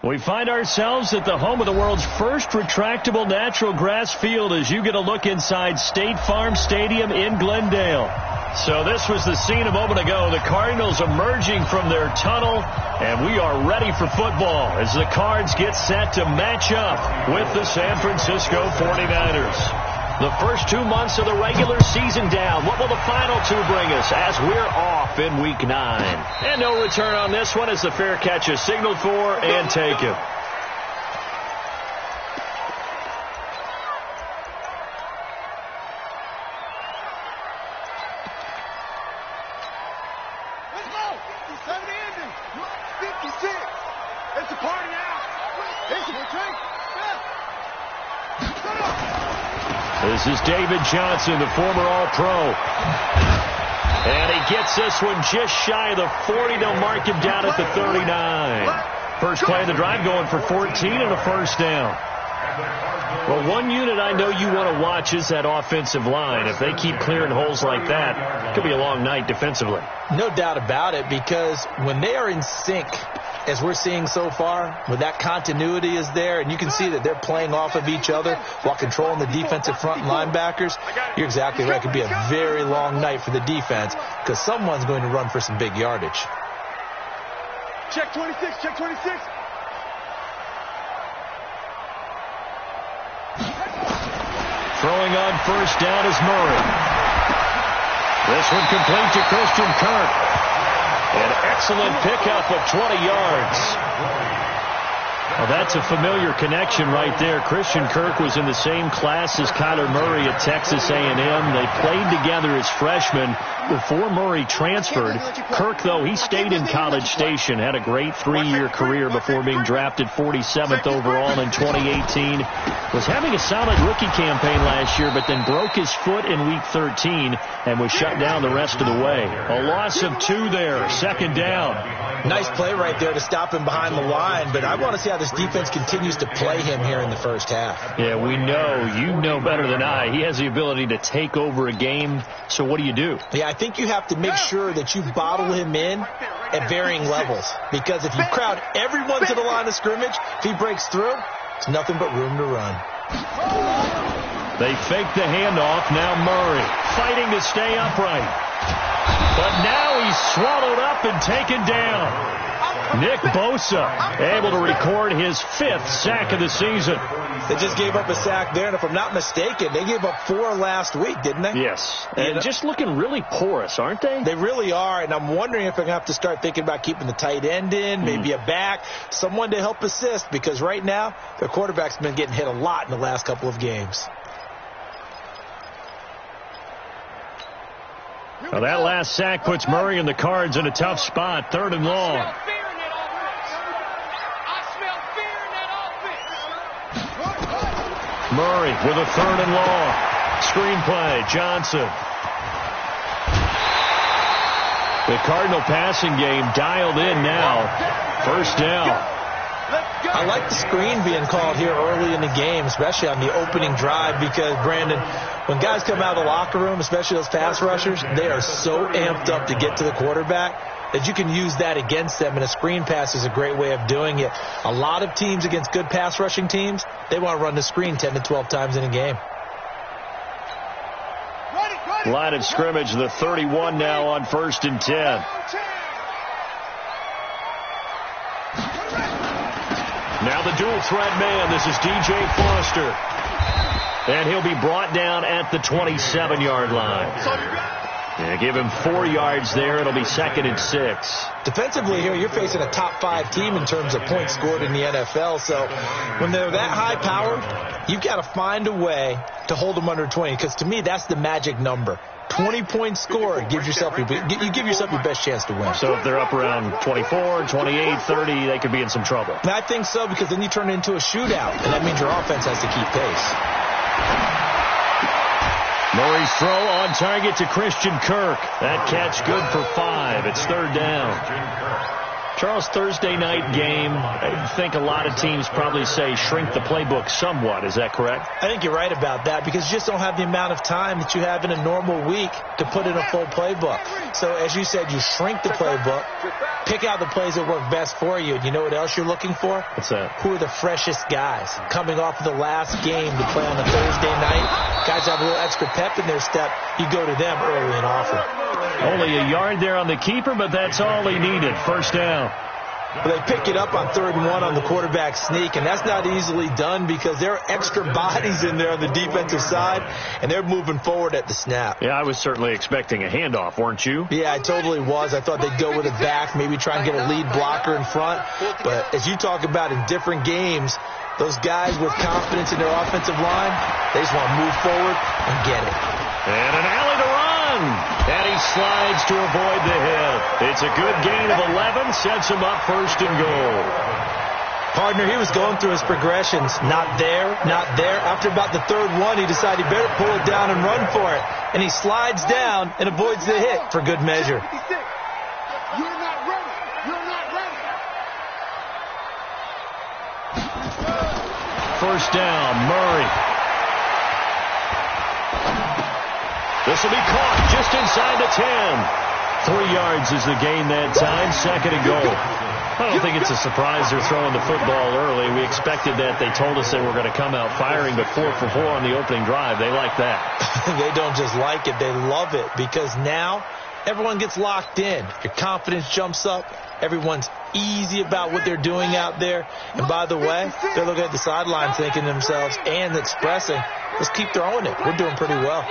We find ourselves at the home of the world's first retractable natural grass field as you get a look inside State Farm Stadium in Glendale. So this was the scene a moment ago. The Cardinals emerging from their tunnel, and we are ready for football as the Cards get set to match up with the San Francisco 49ers. The first 2 months of the regular season down. What will the final two bring us as we're off in Week 9? And no return on this one as the fair catch is signaled for and taken. Let's go! 57 ending! 56! It's a party now! It's a retreat! This is David Johnson, the former All-Pro. And he gets this one just shy of the 40. They'll mark him down at the 39. First play of the drive going for 14 and a first down. Well, one unit I know you want to watch is that offensive line. If they keep clearing holes like that, it could be a long night defensively. No doubt about it, because when they are in sync, as we're seeing so far, where that continuity is there, and you can see that they're playing off of each other while controlling the defensive front and linebackers, you're exactly right. It could be a very long night for the defense because someone's going to run for some big yardage. Check 26, check 26. Throwing on first down is Murray. This one complete to Christian Kirk. An excellent pickup of 20 yards. Well, that's a familiar connection right there. Christian Kirk was in the same class as Kyler Murray at Texas A&M. They played together as freshmen before Murray transferred. Kirk, though, he stayed in College Station, had a great 3-year career before being drafted 47th overall in 2018. Was having a solid rookie campaign last year, but then broke his foot in Week 13 and was shut down the rest of the way. A loss of 2 there, second down. Nice play right there to stop him behind the line, but I want to see how this defense continues to play him here in the first half. Yeah, we know. You know better than I. He has the ability to take over a game, so what do you do? Yeah, I think you have to make sure that you bottle him in at varying levels, because if you crowd everyone to the line of scrimmage, if he breaks through, it's nothing but room to run. They fake the handoff. Now Murray fighting to stay upright. But now he's swallowed up and taken down. Nick Bosa able to record his 5th sack of the season. They just gave up a sack there, and if I'm not mistaken, they gave up 4 last week, didn't they? Yes. And just looking really porous, aren't they? They really are, and I'm wondering if they're going to have to start thinking about keeping the tight end in, maybe a back, someone to help assist, because right now their quarterback's been getting hit a lot in the last couple of games. Well, that last sack puts Murray and the Cards in a tough spot, 3rd and long. Murray with a 3rd and long. Screenplay, Johnson. The Cardinal passing game dialed in now. First down. I like the screen being called here early in the game, especially on the opening drive, because, Brandon, when guys come out of the locker room, especially those pass rushers, they are so amped up to get to the quarterback that you can use that against them, and a screen pass is a great way of doing it. A lot of teams against good pass rushing teams, they want to run the screen 10 to 12 times in a game. Line of scrimmage, the 31 now on 1st and 10. Now the dual threat man. This is DJ Foster. And he'll be brought down at the 27-yard line. Yeah, give him 4 yards there. It'll be 2nd and 6. Defensively here, you're facing a top 5 team in terms of points scored in the NFL. So when they're that high powered, you've got to find a way to hold them under 20. Because to me, that's the magic number. 20 points scored gives yourself you give yourself your best chance to win. So if they're up around 24, 28, 30, they could be in some trouble. And I think so, because then you turn it into a shootout, and that means your offense has to keep pace. Murray's throw on target to Christian Kirk. That catch good for 5. It's 3rd down. Charles, Thursday night game, I think a lot of teams probably say shrink the playbook somewhat. Is that correct? I think you're right about that because you just don't have the amount of time that you have in a normal week to put in a full playbook. So, as you said, you shrink the playbook, pick out the plays that work best for you. And you know what else you're looking for? What's that? Who are the freshest guys coming off of the last game to play on a Thursday night? Guys have a little extra pep in their step. You go to them early and often. Only a yard there on the keeper, but that's all he needed. First down. But they pick it up on 3rd and 1 on the quarterback sneak, and that's not easily done because there are extra bodies in there on the defensive side, and they're moving forward at the snap. Yeah, I was certainly expecting a handoff, weren't you? Yeah, I totally was. I thought they'd go with it back, maybe try and get a lead blocker in front. But as you talk about in different games, those guys with confidence in their offensive line, they just want to move forward and get it. And an alley to run. And he slides to avoid the hit. It's a good gain of 11. Sets him up 1st and goal. Partner, he was going through his progressions. Not there, not there. After about the 3rd one, he decided he better pull it down and run for it. And he slides down and avoids the hit for good measure. You're not ready. You're not ready. First down, Murray. This will be caught just inside the 10. 3 yards is the gain that time. 2nd and goal. I don't think it's a surprise they're throwing the football early. We expected that. They told us they were going to come out firing, but 4 for 4 on the opening drive. They like that. They don't just like it. They love it because now everyone gets locked in. Your confidence jumps up. Everyone's easy about what they're doing out there. And by the way, they're looking at the sideline thinking to themselves and expressing, let's keep throwing it. We're doing pretty well.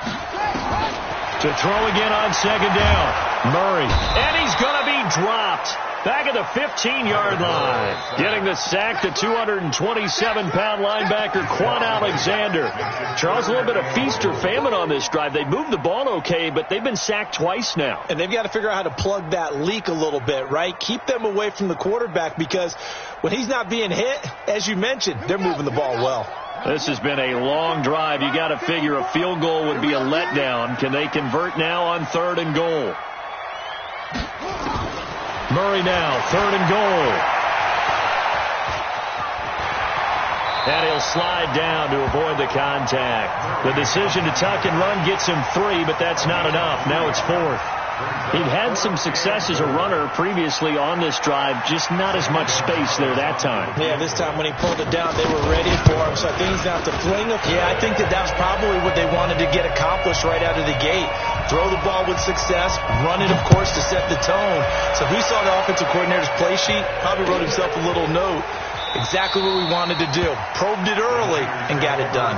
To throw again on 2nd down. Murray. And he's going to be dropped. Back at the 15-yard line. Getting the sack, the 227-pound linebacker, Quan Alexander. Charles, a little bit of feast or famine on this drive. They moved the ball okay, but they've been sacked twice now. And they've got to figure out how to plug that leak a little bit, right? Keep them away from the quarterback because when he's not being hit, as you mentioned, they're moving the ball well. This has been a long drive. You got to figure a field goal would be a letdown. Can they convert now on 3rd and goal? Murray now, 3rd and goal. And he'll slide down to avoid the contact. The decision to tuck and run gets him 3, but that's not enough. Now it's 4th. He'd had some success as a runner previously on this drive, just not as much space there that time. Yeah, this time when he pulled it down, they were ready for him, so I think he's going to have to fling it. Yeah, I think that's probably what they wanted to get accomplished right out of the gate. Throw the ball with success, run it, of course, to set the tone. So if he saw the offensive coordinator's play sheet, probably wrote himself a little note. Exactly what we wanted to do. Probed it early and got it done.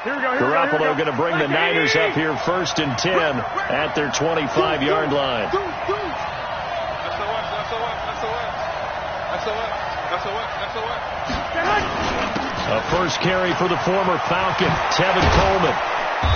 Garoppolo going to bring the Niners up here 1st and 10 at their 25-yard line. A first carry for the former Falcon, Tevin Coleman.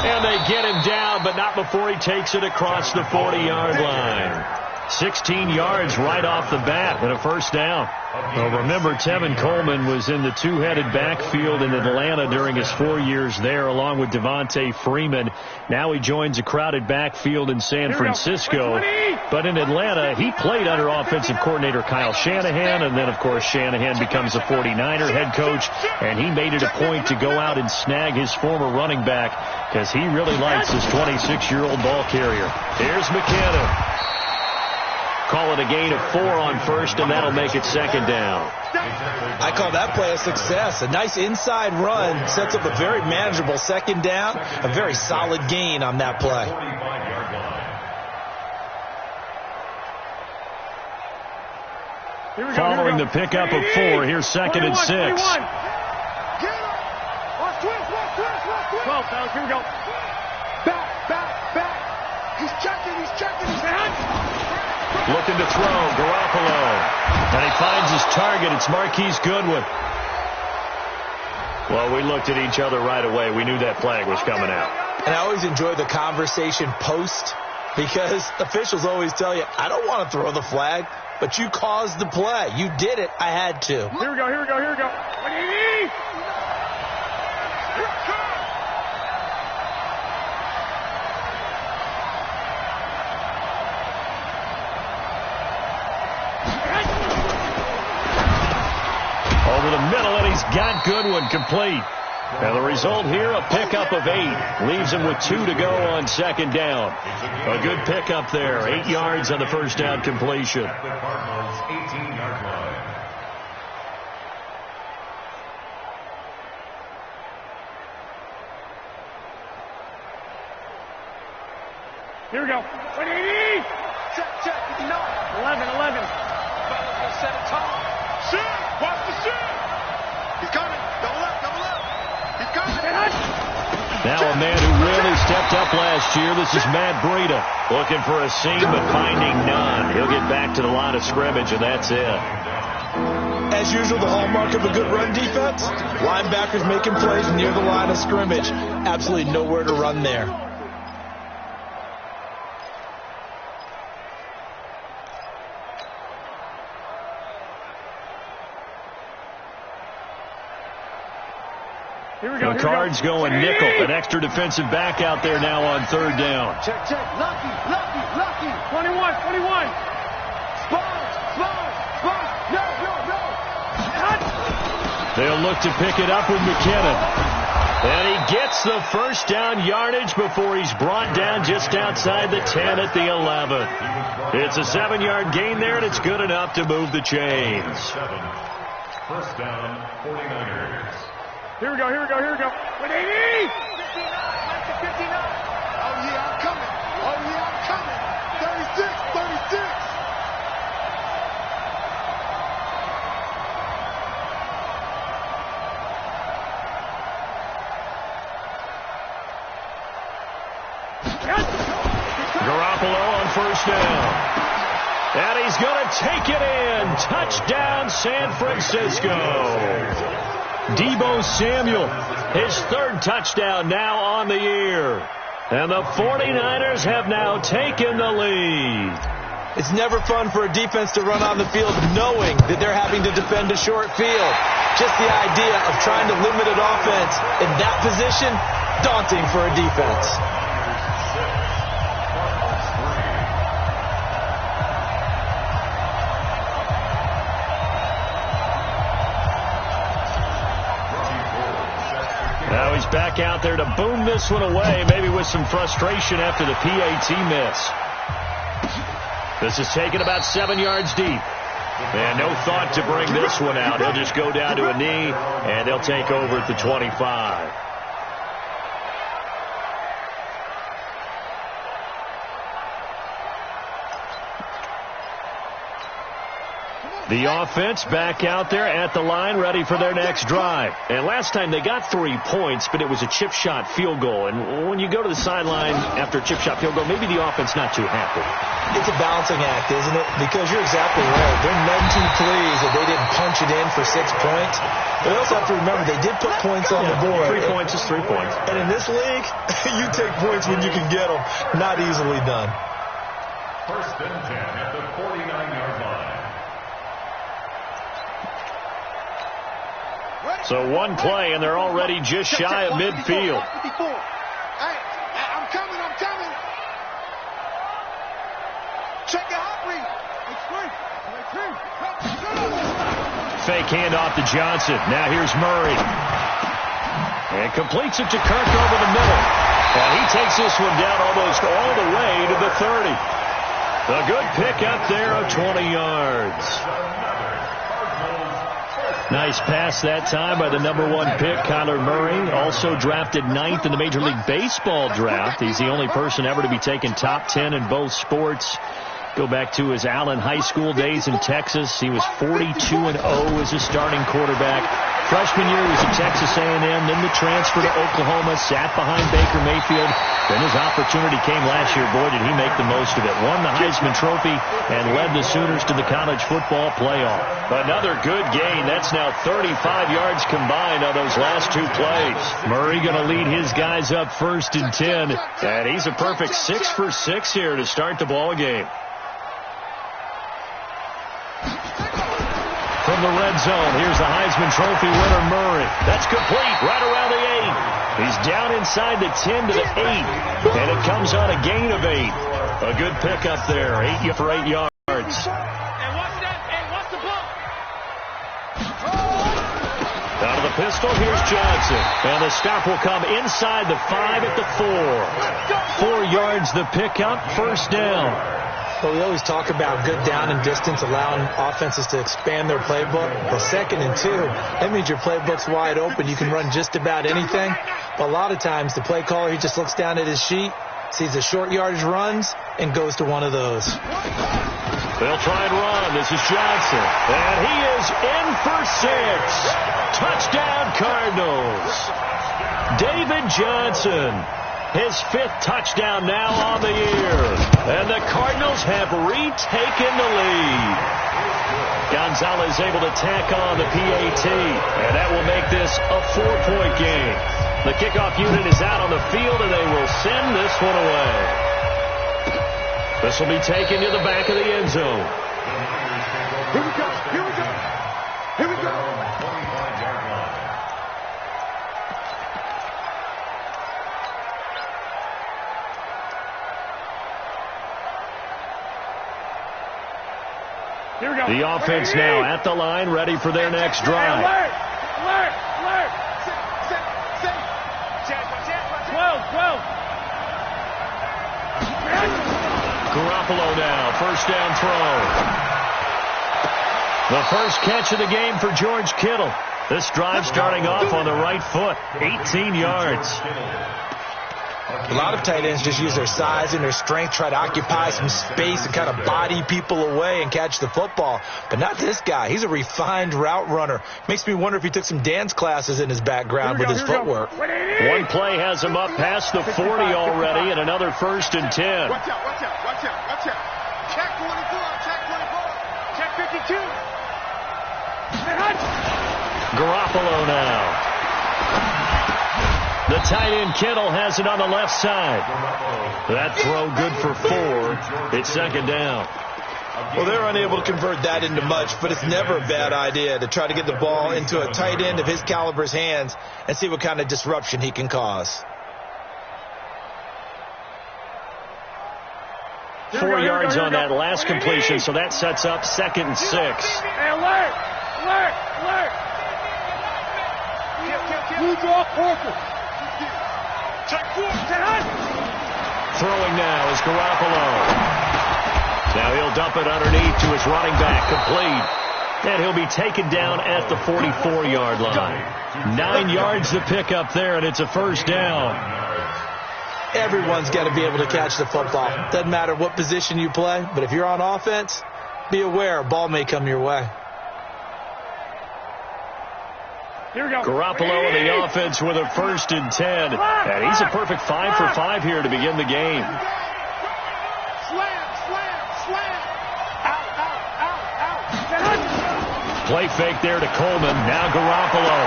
And they get him down, but not before he takes it across the 40-yard line. 16 yards right off the bat and a first down. Well, remember, Tevin Coleman was in the two-headed backfield in Atlanta during his 4 years there, along with Devontae Freeman. Now he joins a crowded backfield in San Francisco. But in Atlanta, he played under offensive coordinator Kyle Shanahan, and then, of course, Shanahan becomes a 49er head coach, and he made it a point to go out and snag his former running back because he really likes his 26-year-old ball carrier. Here's McKinnon. Call it a gain of 4 on first, and that'll make it 2nd down. I call that play a success. A nice inside run sets up a very manageable 2nd down. A very solid gain on that play. Following the pickup of 4, here's 2nd and 6. 12, fellas, here we go. Back. He's checking his hands. Looking to throw, Garoppolo. And he finds his target. It's Marquise Goodwin. Well, we looked at each other right away. We knew that flag was coming out. And I always enjoy the conversation post because officials always tell you, I don't want to throw the flag, but you caused the play. You did it. I had to. Here we go. over the middle, and he's got Goodwin complete. And the result here, a pickup of 8. Leaves him with 2 to go on second down. A good pickup there. 8 yards on the first down completion. The Cardinals' 18-yard line. Here we go. 180. Check. 59. 11. Fellas will set a tone. Shoot. Watch the shoot. He's coming. Double up. He's coming. Now a man who really stepped up last year. This is Matt Breida. Looking for a seam, but finding none. He'll get back to the line of scrimmage, and that's it. As usual, the hallmark of a good run defense, linebackers making plays near the line of scrimmage. Absolutely nowhere to run there. Here we go. The Cards going nickel. An extra defensive back out there now on third down. Check. Lucky. 21. Spot. No. They'll look to pick it up with McKinnon. And he gets the first down yardage before he's brought down just outside the 10 at the 11. It's a 7-yard gain there, and it's good enough to move the chains. First down, 49ers. Here we go. 180. 59. 59. Oh, yeah, I'm coming. 36. Garoppolo on first down. And he's going to take it in. Touchdown, San Francisco. Deebo Samuel, his 3rd touchdown now on the year. And the 49ers have now taken the lead. It's never fun for a defense to run on the field knowing that they're having to defend a short field. Just the idea of trying to limit an offense in that position, daunting for a defense. Now he's back out there to boom this one away, maybe with some frustration after the PAT miss. This is taken about 7 yards deep. And no thought to bring this one out. He'll just go down to a knee, and they'll take over at the 25. The offense back out there at the line, ready for their next drive. And last time they got 3 points, but it was a chip shot field goal. And when you go to the sideline after a chip shot field goal, maybe the offense not too happy. It's a balancing act, isn't it? Because you're exactly right. They're none too pleased that they didn't punch it in for 6 points. But you also have to remember they did put points on the board. 3 points is 3 points. And in this league, you take points when you can get them. Not easily done. First and 10 at the 49-yard line. So one play, and they're already just shy of midfield. Hey, I'm coming. Check the hot read. Fake handoff to Johnson. Now here's Murray. And completes it to Kirk over the middle. And he takes this one down almost all the way to the 30. A good pick up there of 20 yards. Nice pass that time by the #1 pick, Kyler Murray. Also drafted 9th in the Major League Baseball draft. He's the only person ever to be taken top 10 in both sports. Go back to his Allen High School days in Texas. He was 42-0 as a starting quarterback. Freshman year he was at Texas A&M, then the transfer to Oklahoma, sat behind Baker Mayfield. Then his opportunity came last year. Boy, did he make the most of it. Won the Heisman Trophy and led the Sooners to the college football playoff. Another good gain. That's now 35 yards combined on those last 2 plays. Murray going to lead his guys up 1st and 10. And he's a perfect 6 for 6 here to start the ball game. From the red zone, here's the Heisman Trophy winner, Murray. That's complete, right around the 8. He's down inside the 10 to the 8. And it comes on a gain of 8. A good pickup there, 8 for 8 yards. And what's the ball? pistol. Here's Johnson. And the stop will come inside the 5 at the 4. 4 yards the pickup, first down. Well, we always talk about good down and distance, allowing offenses to expand their playbook. The 2nd and 2, that means your playbook's wide open. You can run just about anything. But a lot of times, the play caller, he just looks down at his sheet, sees the short yardage runs, and goes to one of those. They'll try and run. This is Johnson. And he is in for 6. Touchdown, Cardinals. David Johnson. His 5th touchdown now on the year. And the Cardinals have retaken the lead. Gonzalez able to tack on the PAT. And that will make this a 4-point game. The kickoff unit is out on the field, and they will send this one away. This will be taken to the back of the end zone. Here we go. Here we go. Here we go. Here we go. The offense now at the line, ready for their next drive. Alert! Alert! Alert! Sit! 12! Garoppolo now, first down throw. The first catch of the game for George Kittle. This drive starting off on the right foot, 18 yards. A lot of tight ends just use their size and their strength, try to occupy some space and kind of body people away and catch the football. But not this guy. He's a refined route runner. Makes me wonder if he took some dance classes in his background with his footwork. One play has him up past the 40 already, and another 1st and 10. Watch out. Check 24. Check 52. Garoppolo now. The tight end Kittle has it on the left side. That throw good for 4. It's 2nd down. Well, they're unable to convert that into much, but it's never a bad idea to try to get the ball into a tight end of his caliber's hands and see what kind of disruption he can cause. 4 yards on that last completion, so that sets up 2nd and 6. Hey, alert! Move off Horford. Throwing now is Garoppolo. Now he'll dump it underneath to his running back, complete. And he'll be taken down at the 44-yard line. 9 yards to pick up there, and it's a first down. Everyone's got to be able to catch the football. Doesn't matter what position you play, but if you're on offense, be aware a ball may come your way. Here we go. Garoppolo in the offense with a 1st and 10. And he's a perfect 5 for 5 here to begin the game. Slam. Out. Play fake there to Coleman. Now Garoppolo.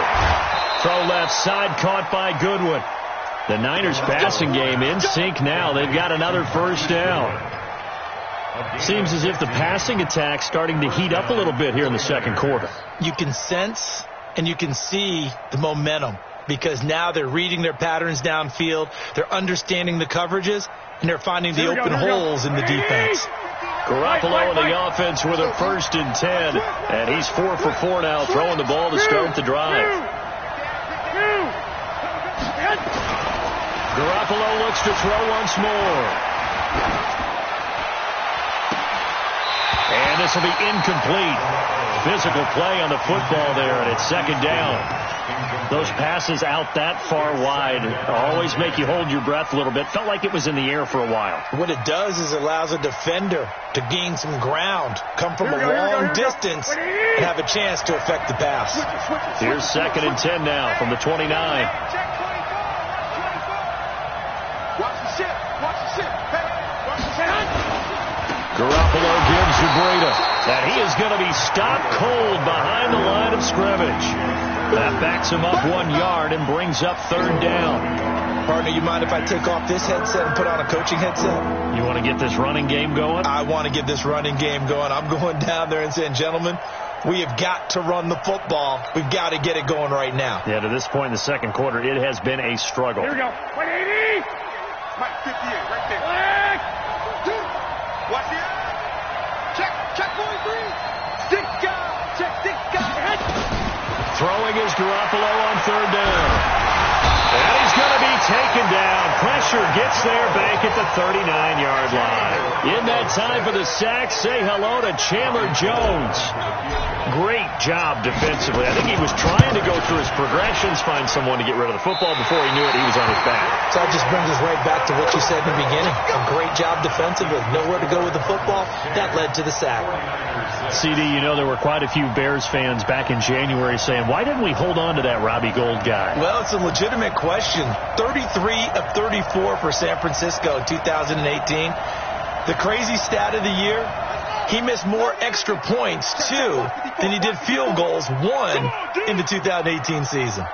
Throw left side, caught by Goodwin. The Niners passing game in sync now. They've got another first down. Seems as if the passing attack's starting to heat up a little bit here in the 2nd quarter. You can sense and you can see the momentum because now they're reading their patterns downfield, they're understanding the coverages, and they're finding the open holes in the defense. Garoppolo in the offense with a 1st and 10, and he's 4 for 4 now, throwing the ball to start the drive. Garoppolo looks to throw once more. And this will be incomplete. Physical play on the football there, and it's 2nd down. Those passes out that far wide always make you hold your breath a little bit. Felt like it was in the air for a while. What it does is it allows a defender to gain some ground, come from a long distance, and have a chance to affect the pass. Here's 2nd and 10 now from the 29. Garoppolo gives to Breida, and he is going to be stopped cold behind the line of scrimmage. That backs him up 1 yard and brings up 3rd down. Partner, you mind if I take off this headset and put on a coaching headset? You want to get this running game going? I want to get this running game going. I'm going down there and saying, gentlemen, we have got to run the football. We've got to get it going right now. Yeah, to this point in the 2nd quarter, it has been a struggle. Here we go. 180. Mike 58 right there. Watch the check 43. Stick guy. Check stick guy. Throwing Throwing is Garoppolo on third down. And he's going to be taken down. Pressure gets there back at the 39-yard line. In that time for the sack, say hello to Chandler Jones. Great job defensively. I think he was trying to go through his progressions, find someone to get rid of the football. Before he knew it, he was on his back. So that just brings us right back to what you said in the beginning. A great job defensively. Nowhere to go with the football. That led to the sack. CD, you know there were quite a few Bears fans back in January saying, why didn't we hold on to that Robbie Gould guy? Well, it's a legitimate question. 33 of 34 for San Francisco in 2018. The crazy stat of the year, he missed more extra points, 2, than he did field goals, 1, in the 2018 season.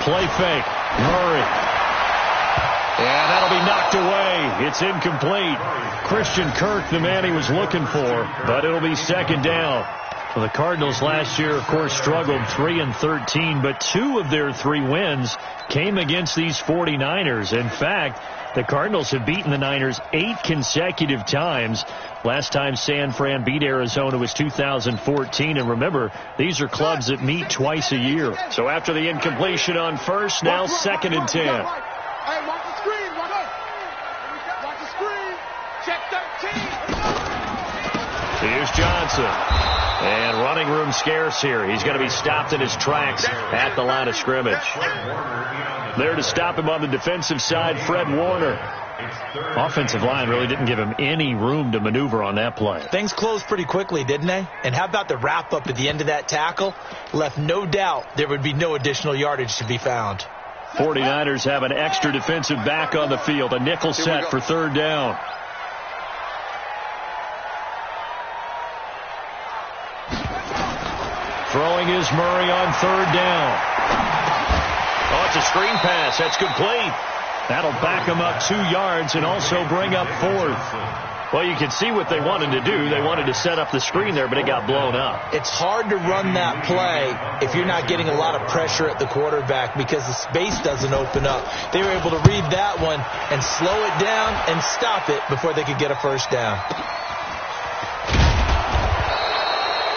Play fake. Murray. And that'll be knocked away. It's incomplete. Christian Kirk, the man he was looking for, but it'll be second down. Well, the Cardinals last year, of course, struggled 3-13, but 2 of their 3 wins came against these 49ers. In fact, the Cardinals have beaten the Niners 8 consecutive times. Last time San Fran beat Arizona was 2014. And remember, these are clubs that meet twice a year. So after the incompletion on first, now second and 10. Hey, watch the screen. Watch the screen. Check 13. Here's Johnson. And running room scarce here. He's going to be stopped in his tracks at the line of scrimmage. There to stop him on the defensive side, Fred Warner. Offensive line really didn't give him any room to maneuver on that play. Things closed pretty quickly, didn't they? And how about the wrap-up at the end of that tackle? Left no doubt there would be no additional yardage to be found. 49ers have an extra defensive back on the field. A nickel set for third down. Throwing is Murray on third down. Oh, it's a screen pass. That's complete. That'll back him up 2 yards and also bring up fourth. Well, you can see what they wanted to do. They wanted to set up the screen there, but it got blown up. It's hard to run that play if you're not getting a lot of pressure at the quarterback because the space doesn't open up. They were able to read that one and slow it down and stop it before they could get a first down.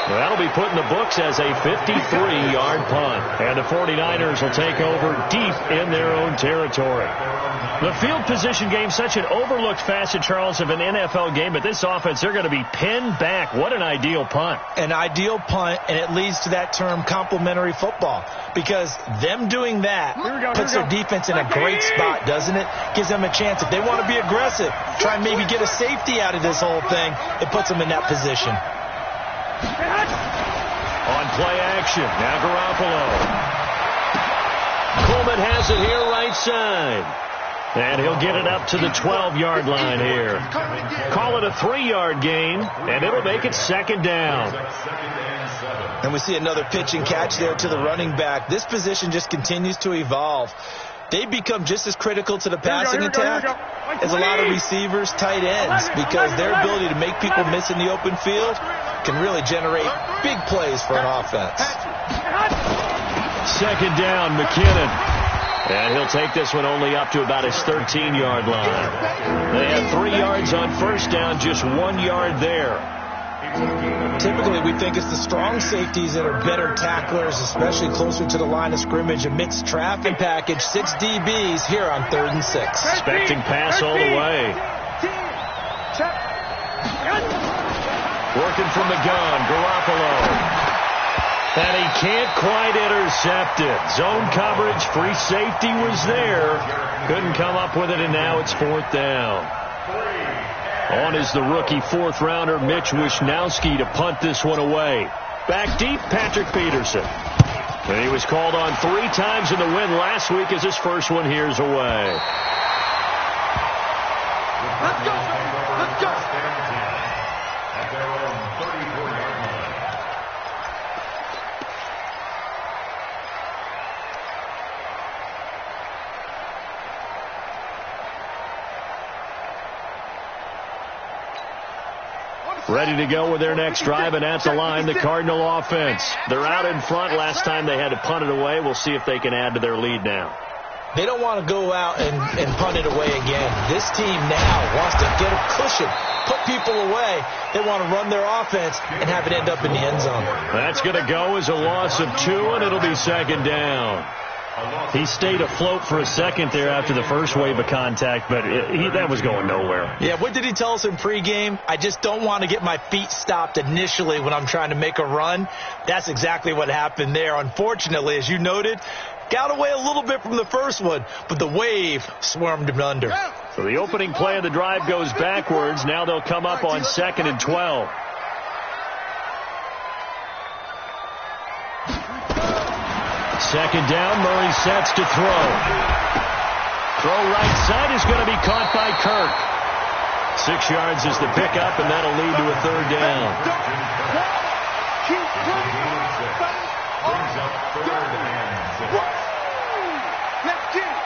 That'll be put in the books as a 53-yard punt. And the 49ers will take over deep in their own territory. The field position game, such an overlooked facet, Charles, of an NFL game. But this offense, they're going to be pinned back. What an ideal punt. An ideal punt, and it leads to that term complementary football. Because them doing that puts their defense in a great spot, doesn't it? Gives them a chance. If they want to be aggressive, try and maybe get a safety out of this whole thing, it puts them in that position. On play action, now Garoppolo. Coleman has it here right side. And he'll get it up to the 12-yard line here. Call it a 3-yard gain, and it'll make it second down. And we see another pitch and catch there to the running back. This position just continues to evolve. They become just as critical to the passing attack as a lot of receivers, tight ends, because their ability to make people miss in the open field can really generate big plays for an offense. Second down, McKinnon. And he'll take this one only up to about his 13-yard line. They have 3 yards on first down, just 1 yard there. Typically, we think it's the strong safeties that are better tacklers, especially closer to the line of scrimmage amidst traffic package. 6 DBs here on 3rd and 6. Expecting pass all the way. Working from the gun, Garoppolo. And he can't quite intercept it. Zone coverage, free safety was there. Couldn't come up with it, and now it's 4th down. On is the rookie 4th-rounder Mitch Wishnowsky to punt this one away. Back deep, Patrick Peterson. And he was called on 3 times in the win last week as his first one here's away. Let's go! Let's go! At their own 34-yard line. Ready to go with their next drive, and at the line, the Cardinal offense. They're out in front. Last time they had to punt it away. We'll see if they can add to their lead now. They don't want to go out and punt it away again. This team now wants to get a cushion, put people away. They want to run their offense and have it end up in the end zone. That's going to go as a loss of 2, and it'll be second down. He stayed afloat for a second there after the first wave of contact, but that was going nowhere. Yeah, what did he tell us in pregame? I just don't want to get my feet stopped initially when I'm trying to make a run. That's exactly what happened there. Unfortunately, as you noted, got away a little bit from the first one, but the wave swarmed him under. So the opening play of the drive goes backwards. Now they'll come up on 2nd and 12. Second down, Murray sets to throw. Throw right side is going to be caught by Kirk. 6 yards is the pickup, and that'll lead to a third down. Let's get it.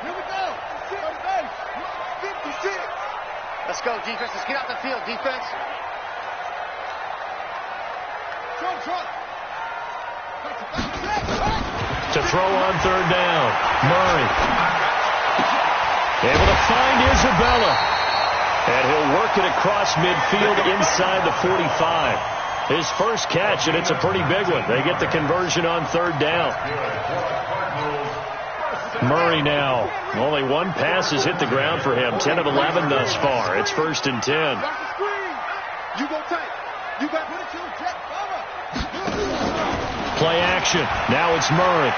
Here we go. 56. Let's go, defense. Let's get out the field, defense. To throw on third down, Murray. Able to find Isabella. And he'll work it across midfield inside the 45. His first catch, and it's a pretty big one. They get the conversion on third down. Murray now. Only one pass has hit the ground for him. 10 of 11 thus far. It's 1st and 10. You go tight. You got put it to Jet. Play action. Now it's Murray.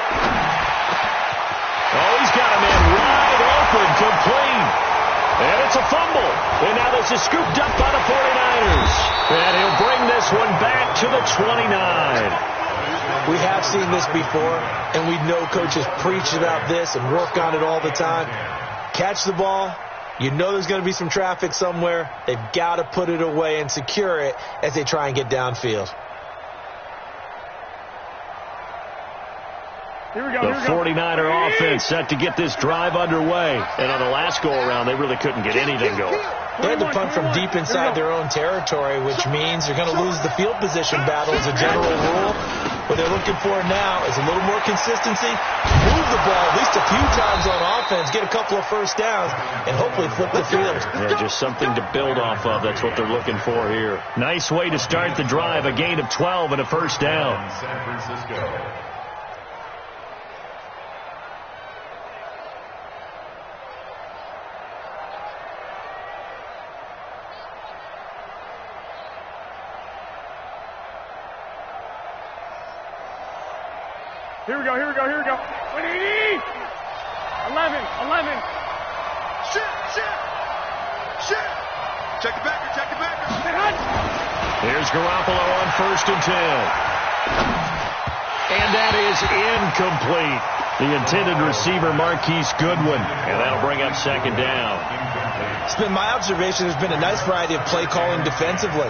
Oh, he's got a man wide open, complete. And it's a fumble. And now this is scooped up by the 49ers. And he'll bring this one back to the 29. We have seen this before, and we know coaches preach about this and work on it all the time. Catch the ball. You know there's going to be some traffic somewhere. They've got to put it away and secure it as they try and get downfield. The 49er offense set to get this drive underway. And on the last go-around, they really couldn't get anything going. They had to punt from deep inside their own territory, which means they're going to lose the field position battle as a general rule. What they're looking for now is a little more consistency, move the ball at least a few times on offense, get a couple of first downs, and hopefully flip the field. Yeah, just something to build off of. That's what they're looking for here. Nice way to start the drive. A gain of 12 and a first down. San Francisco. Here we go. 180. 11. Shit. Check the backer. Here's Garoppolo on 1st and 10. And that is incomplete. The intended receiver, Marquise Goodwin. And that'll bring up second down. It's been my observation there's been a nice variety of play calling defensively.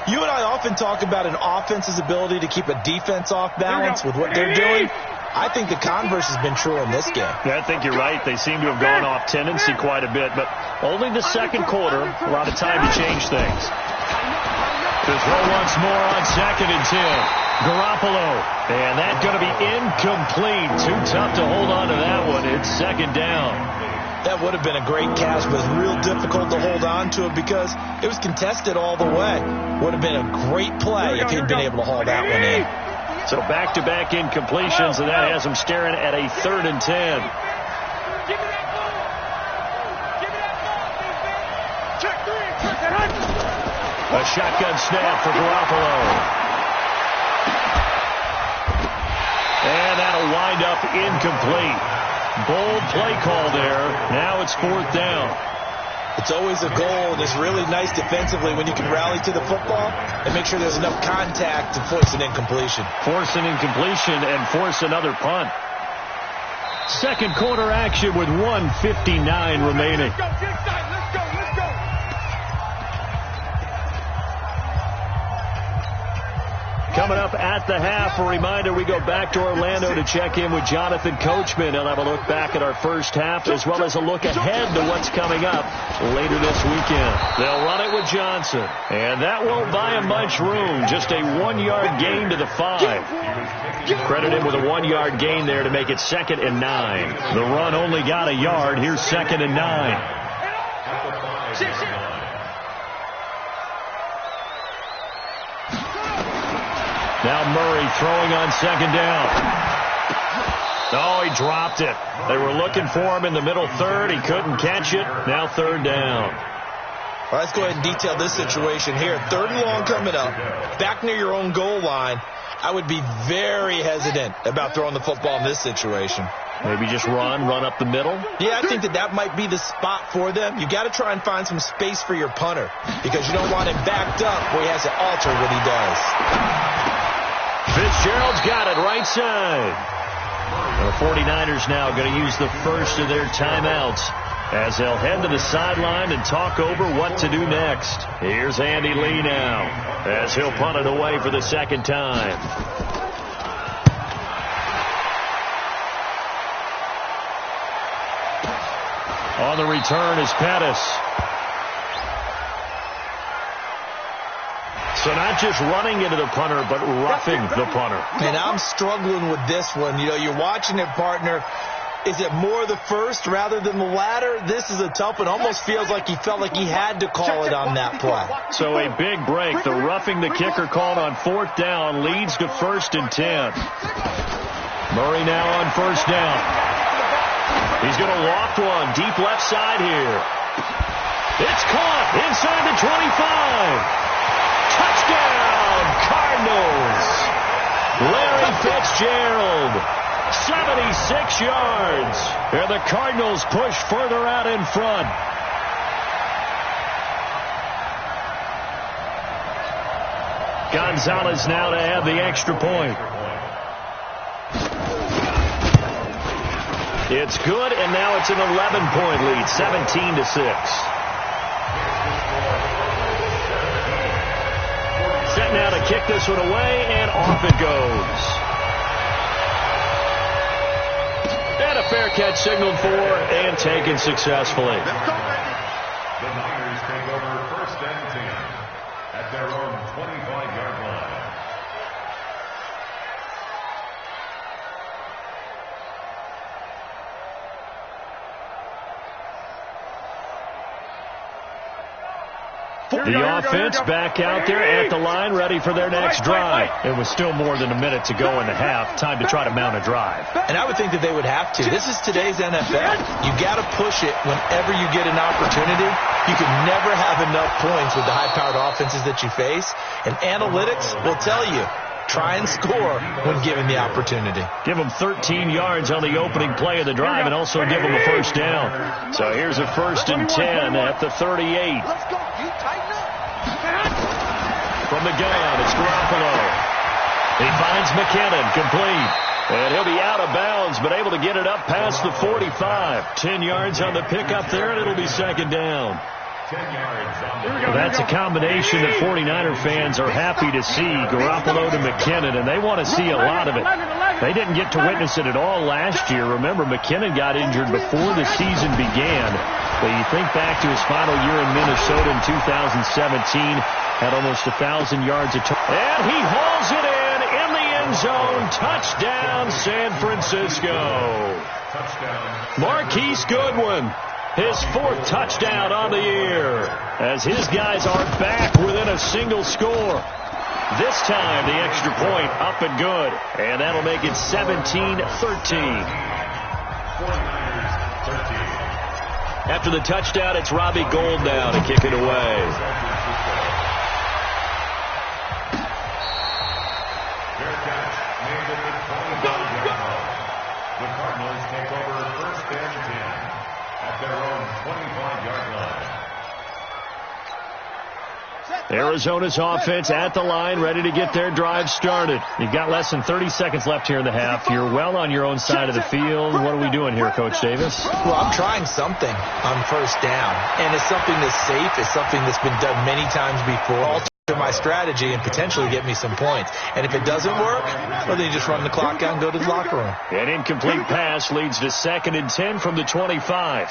You and I often talk about an offense's ability to keep a defense off balance with what they're doing. I think the converse has been true in this game. Yeah, I think you're right. They seem to have gone off tendency quite a bit, but only the second quarter. A lot of time to change things. To throw once more on 2nd and 10. Garoppolo. And that's going to be incomplete. Too tough to hold on to that one. It's second down. That would have been a great catch, but it's real difficult to hold on to it because it was contested all the way. Would have been a great play if he'd been able to haul that one in. So back-to-back incompletions, and that has them staring at a 3rd and 10. A shotgun snap for Garoppolo. And that'll wind up incomplete. Bold play call there. Now it's 4th down. It's always a goal, and it's really nice defensively when you can rally to the football and make sure there's enough contact to force an incompletion. Force an incompletion and force another punt. Second quarter action with 1:59 remaining. Let's go. coming up at the half. A reminder, we go back to Orlando to check in with Jonathan Coachman. He'll have a look back at our first half as well as a look ahead to what's coming up later this weekend. They'll run it with Johnson, and that won't buy him much room. Just a 1-yard gain to the 5. Credit him with a 1-yard gain there to make it 2nd and 9. The run only got a yard. Here's 2nd and 9. Now Murray throwing on 2nd down. Oh, he dropped it. They were looking for him in the middle third. He couldn't catch it. Now 3rd down. All right, let's go ahead and detail this situation here. 3rd and long coming up. Back near your own goal line. I would be very hesitant about throwing the football in this situation. Maybe just run up the middle? Yeah, I think that might be the spot for them. You got to try and find some space for your punter because you don't want him backed up where he has to alter what he does. Fitzgerald's got it right side. The 49ers now going to use the first of their timeouts as they'll head to the sideline and talk over what to do next. Here's Andy Lee now as he'll punt it away for the 2nd time. On the return is Pettis. So not just running into the punter, but roughing the punter. And I'm struggling with this one. You know, you're watching it, partner. Is it more the first rather than the latter? This is a tough one. Almost feels like he felt like he had to call it on that play. So a big break. The roughing the kicker called on 4th down leads to 1st and 10. Murray now on 1st down. He's going to loft one deep left side here. It's caught inside the 25. Touchdown, Cardinals. Larry Fitzgerald, 76 yards. And the Cardinals push further out in front. Gonzalez now to have the extra point. It's good, and now it's an 11-point lead, 17-6. Set now to kick this one away, and off it goes. And a fair catch signaled for and taken successfully. The Niners take over 1st and 10 at their own 25-yard line. The offense back out there at the line, ready for their next drive. It was still more than a minute to go in the half. Time to try to mount a drive. And I would think that they would have to. This is today's NFL. You got to push it whenever you get an opportunity. You can never have enough points with the high-powered offenses that you face. And analytics will tell you, try and score when given the opportunity. Give them 13 yards on the opening play of the drive and also give them a 1st down. So here's a 1st and 10 at the 38. From the gun, it's Garoppolo. He finds McKinnon, complete. And he'll be out of bounds, but able to get it up past the 45. 10 yards on the pickup there, and it'll be 2nd down. Well, that's a combination that 49er fans are happy to see, Garoppolo to McKinnon, and they want to see a lot of it. They didn't get to witness it at all last year. Remember, McKinnon got injured before the season began. But you think back to his final year in Minnesota in 2017, had almost 1,000 yards of total. And he hauls it in the end zone. Touchdown, San Francisco. Marquise Goodwin. His 4th touchdown on the year as his guys are back within a single score. This time the extra point up and good, and that'll make it 17-13. After the touchdown, it's Robbie Gould now to kick it away. The Cardinals take over 1st and 10 at their own 25-yard line. Arizona's offense at the line, ready to get their drive started. You've got less than 30 seconds left here in the half. You're well on your own side of the field. What are we doing here, Coach Davis? Well, I'm trying something on 1st down, and it's something that's safe. It's something that's been done many times before. to my strategy and potentially get me some points. And if it doesn't work, well, then you just run the clock out and go to the locker room. An incomplete pass leads to 2nd and 10 from the 25.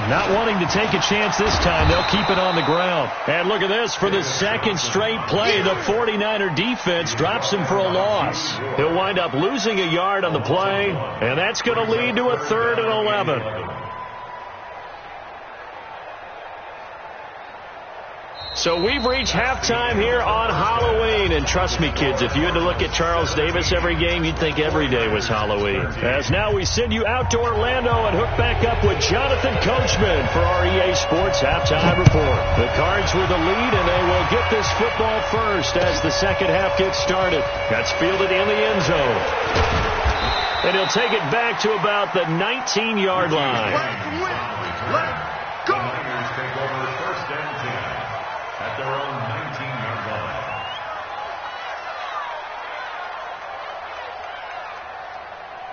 Not wanting to take a chance this time, they'll keep it on the ground. And look at this, for the second straight play, the 49er defense drops him for a loss. He'll wind up losing a yard on the play, and that's going to lead to a 3rd and 11. So we've reached halftime here on Halloween. And trust me, kids, if you had to look at Charles Davis every game, you'd think every day was Halloween. As now we send you out to Orlando and hook back up with Jonathan Coachman for our EA Sports Halftime Report. The Cards with the lead, and they will get this football first as the second half gets started. That's fielded in the end zone. And he'll take it back to about the 19-yard line. The Niners take over 1st and 10 at their own 19-yard line.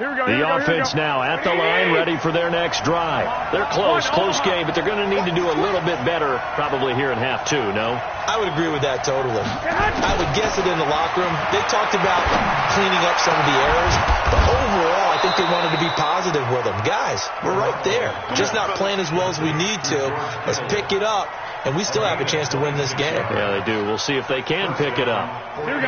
The offense now at the line, ready for their next drive. They're close game, but they're going to need to do a little bit better probably here in half 2, no? I would agree with that totally. I would guess it in the locker room. They talked about cleaning up some of the errors, but overall, I think they wanted to be positive with them. Guys, we're right there. Just not playing as well as we need to. Let's pick it up, and we still have a chance to win this game. Yeah, they do. We'll see if they can pick it up.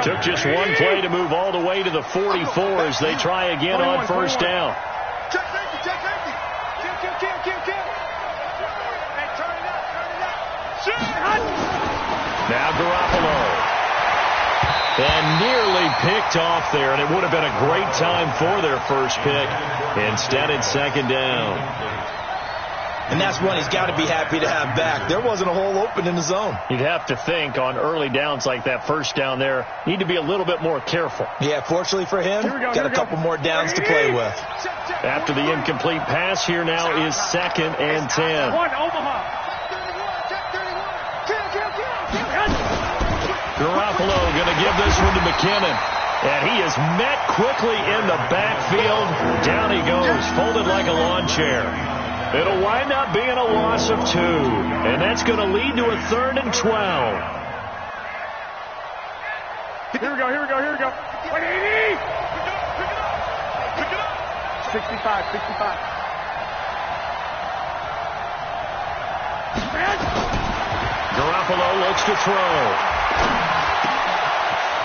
Took just one play to move all the way to the 44 as they try again on 1st down. Check safety. Kill. Hey, turn it up. Now Garoppolo. And nearly picked off there, and it would have been a great time for their first pick. Instead, it's 2nd down. And that's one he's got to be happy to have back. There wasn't a hole open in the zone. You'd have to think on early downs like that 1st down there, need to be a little bit more careful. Yeah, fortunately for him, got a couple more downs to play with. After the incomplete pass, here now is 2nd and 10. Garoppolo going to give this one to McKinnon. And he is met quickly in the backfield. Down he goes, folded like a lawn chair. It'll wind up being a loss of 2. And that's going to lead to a 3rd and 12. Here we go. 180! Pick it up! 65. Garoppolo looks to throw.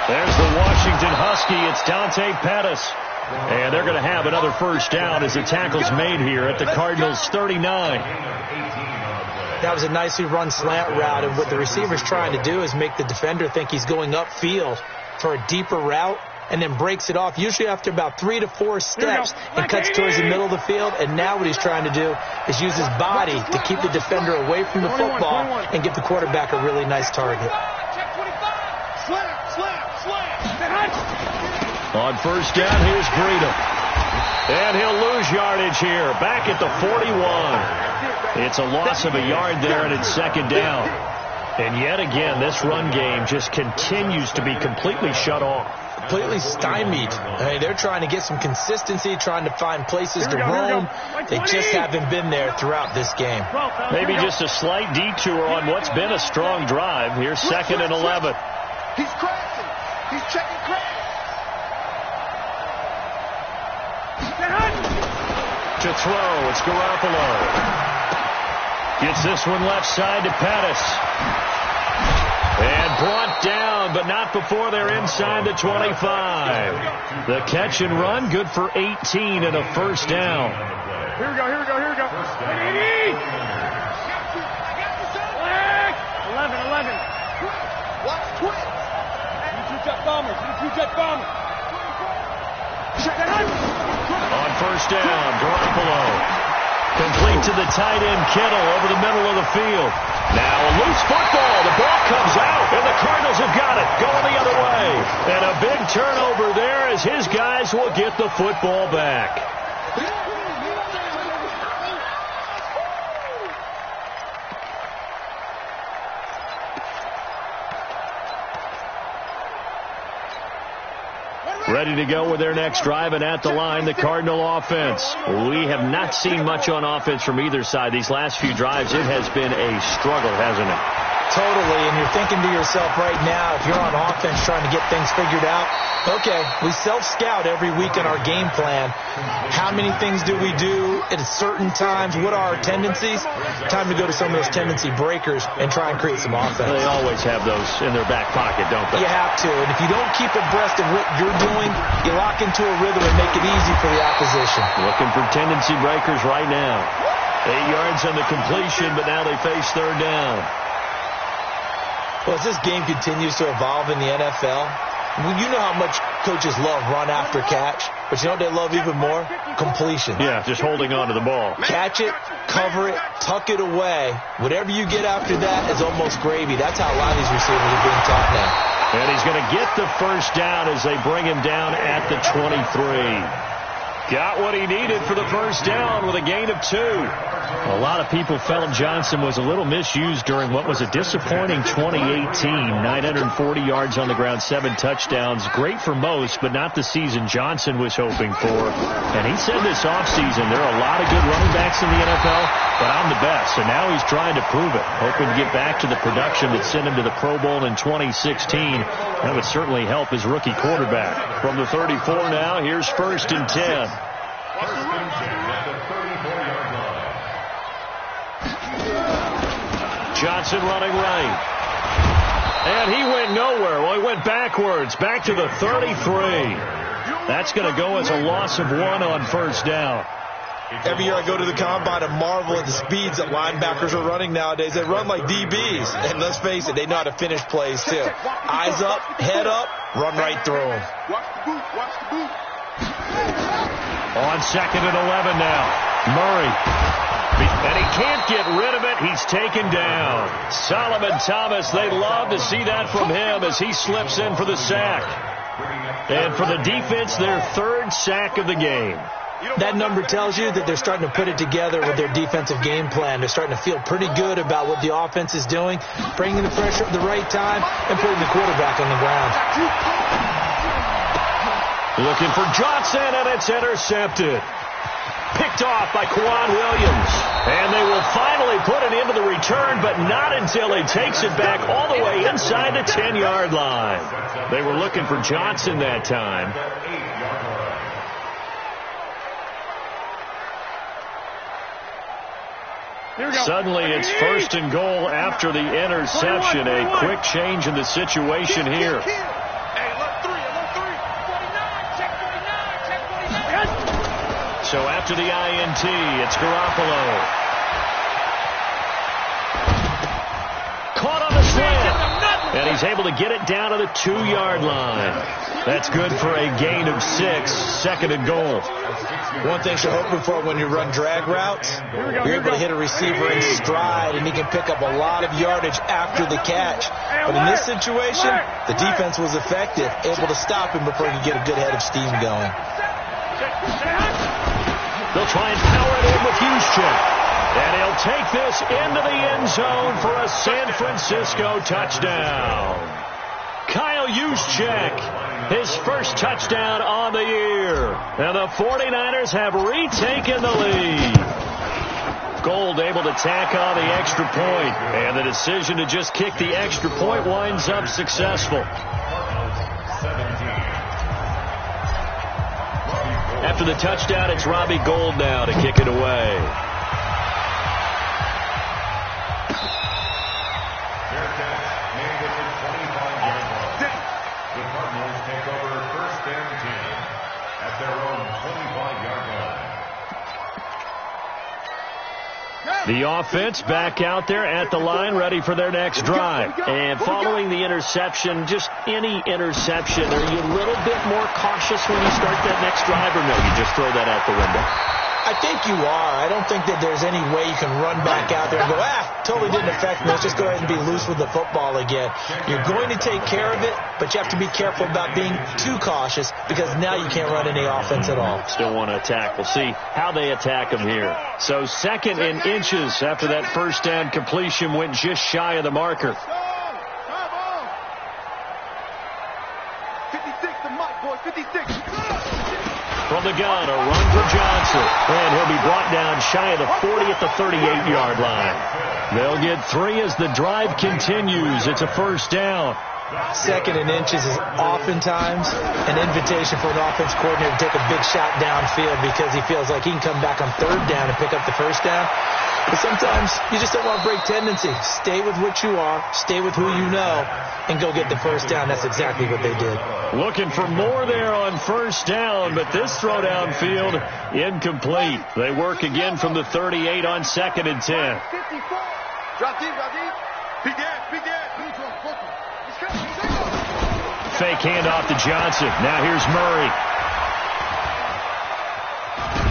There's the Washington Husky. It's Dante Pettis. And they're going to have another 1st down as the tackle's made here at the Cardinals 39. That was a nicely run slant route, and what the receiver's trying to do is make the defender think he's going upfield for a deeper route and then breaks it off, usually after about 3 to 4 steps, and cuts towards the middle of the field. And now what he's trying to do is use his body to keep the defender away from the football and give the quarterback a really nice target. Slam. On 1st down, here's Breedham. And he'll lose yardage here, back at the 41. It's a loss of a yard there, and it's 2nd down. And yet again, this run game just continues to be completely shut off. Completely stymied. I mean, they're trying to get some consistency, trying to find places to roam. They just haven't been there throughout this game. Maybe just a slight detour on what's been a strong drive. Here's 2nd and 11. He's crashing. He's checking crash. To throw, it's Garoppolo. Gets this one left side to Pettis. And brought down, but not before they're inside the 25. The catch and run, good for 18 and a 1st down. Here we go. 180! 11. Watch twist. You jet bomber. On 1st down, Garoppolo. Complete to the tight end, Kittle, over the middle of the field. Now a loose football. The ball comes out, and the Cardinals have got it, going the other way. And a big turnover there as his guys will get the football back. Ready to go with their next drive, and at the line, the Cardinal offense. We have not seen much on offense from either side. These last few drives, it has been a struggle, hasn't it? Totally, and you're thinking to yourself right now, if you're on offense trying to get things figured out, okay, we self-scout every week in our game plan. How many things do we do at certain times? What are our tendencies? Time to go to some of those tendency breakers and try and create some offense. They always have those in their back pocket, don't they? You have to, and if you don't keep abreast of what you're doing, you lock into a rhythm and make it easy for the opposition. Looking for tendency breakers right now. 8 yards on the completion, but now they face third down. Well, as this game continues to evolve in the NFL, you know how much coaches love run after catch, but you know what they love even more? Completion. Yeah, just holding on to the ball. Catch it, cover it, tuck it away. Whatever you get after that is almost gravy. That's how a lot of these receivers are being taught now. And he's going to get the first down as they bring him down at the 23. Got what he needed for the first down with a gain of 2. A lot of people felt Johnson was a little misused during what was a disappointing 2018. 940 yards on the ground, 7 touchdowns. Great for most, but not the season Johnson was hoping for. And he said this offseason, there are a lot of good running backs in the NFL, but I'm the best. And now he's trying to prove it, hoping to get back to the production that sent him to the Pro Bowl in 2016. That would certainly help his rookie quarterback. From the 34 now, here's 1st and 10. Johnson running right. And he went nowhere. Well, he went backwards, back to the 33. That's going to go as a loss of 1 on first down. Every year I go to the combine and marvel at the speeds that linebackers are running nowadays. They run like DBs. And let's face it, they know how to finish plays too. Eyes up, head up, run right through them. Watch the boot, watch the boot. On 2nd and 11 now. Murray. And he can't get rid of it. He's taken down. Solomon Thomas, they love to see that from him as he slips in for the sack. And for the defense, their 3rd sack of the game. That number tells you that they're starting to put it together with their defensive game plan. They're starting to feel pretty good about what the offense is doing, bringing the pressure at the right time, and putting the quarterback on the ground. Looking for Johnson, and it's intercepted. Picked off by Quan Williams. And they will finally put it into the return, but not until he takes it back all the way inside the 10-yard line. They were looking for Johnson that time. Suddenly it's 1st and goal after the interception. A quick change in the situation here. So after the INT, it's Garoppolo. Caught on the slant. And he's able to get it down to the 2-yard line. That's good for a gain of 6, 2nd and goal. One thing you're hoping for when you run drag routes, you're able to hit a receiver in stride, and he can pick up a lot of yardage after the catch. But in this situation, the defense was effective, able to stop him before he could get a good head of steam going. They'll try and power it in with Juszczyk. And he'll take this into the end zone for a San Francisco touchdown. Kyle Juszczyk, his first touchdown on the year. And the 49ers have retaken the lead. Gold able to tack on the extra point. And the decision to just kick the extra point winds up successful. After the touchdown, it's Robbie Gould now to kick it away. The Cardinals take over 1st and 10 at their own 25-yard line. The offense back out there at the line, ready for their next drive. And following the interception, just any interception, are you a little bit more cautious when you start that next drive, or no, you just throw that out the window? I think you are. I don't think that there's any way you can run back out there and go, totally didn't affect me. Let's just go ahead and be loose with the football again. You're going to take care of it, but you have to be careful about being too cautious because now you can't run any offense at all. Still want to attack. We'll see how they attack them here. So 2nd and inches after that first down completion went just shy of the marker. 56 to Mike, boys, 56. From the gun, a run for Johnson. And he'll be brought down shy of the 40 at the 38-yard line. They'll get 3 as the drive continues. It's a first down. Second and inches is oftentimes an invitation for an offense coordinator to take a big shot downfield because he feels like he can come back on third down and pick up the first down. But sometimes you just don't want to break tendency. Stay with what you are, stay with who you know, and go get the first down. That's exactly what they did. Looking for more there on first down, but this throw downfield incomplete. They work again from the 38 on 2nd and 10. Drop deep, drop deep. Big gas, big gas. Fake handoff to Johnson. Now here's Murray.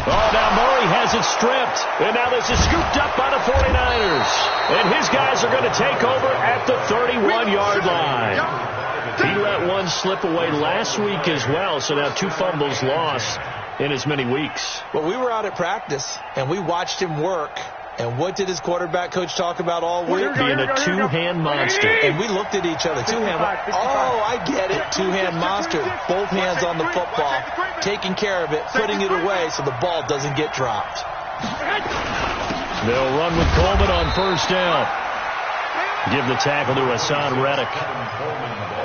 Oh, now Murray has it stripped. And now this is scooped up by the 49ers. And his guys are going to take over at the 31-yard line. He let one slip away last week as well, so now 2 fumbles lost in as many weeks. Well, we were out at practice, and we watched him work. And what did his quarterback coach talk about all week? Being a two-hand monster. And we looked at each other. Two-hand. Oh, I get it. Two-hand monster. Both hands on the football, taking care of it, putting it away so the ball doesn't get dropped. They'll run with Coleman on first down. Give the tackle to Hassan Reddick.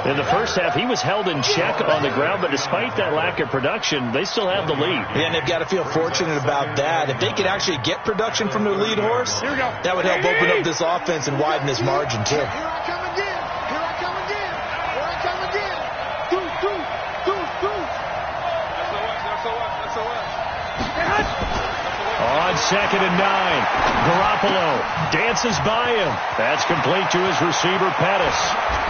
In the first half, he was held in check on the ground, but despite that lack of production, they still have the lead. Yeah, and they've got to feel fortunate about that. If they could actually get production from their lead horse, that would help open up this offense and widen this margin, too. Here I come again. Here I come again. Here I come again. Do. On 2nd and 9, Garoppolo dances by him. That's complete to his receiver, Pettis.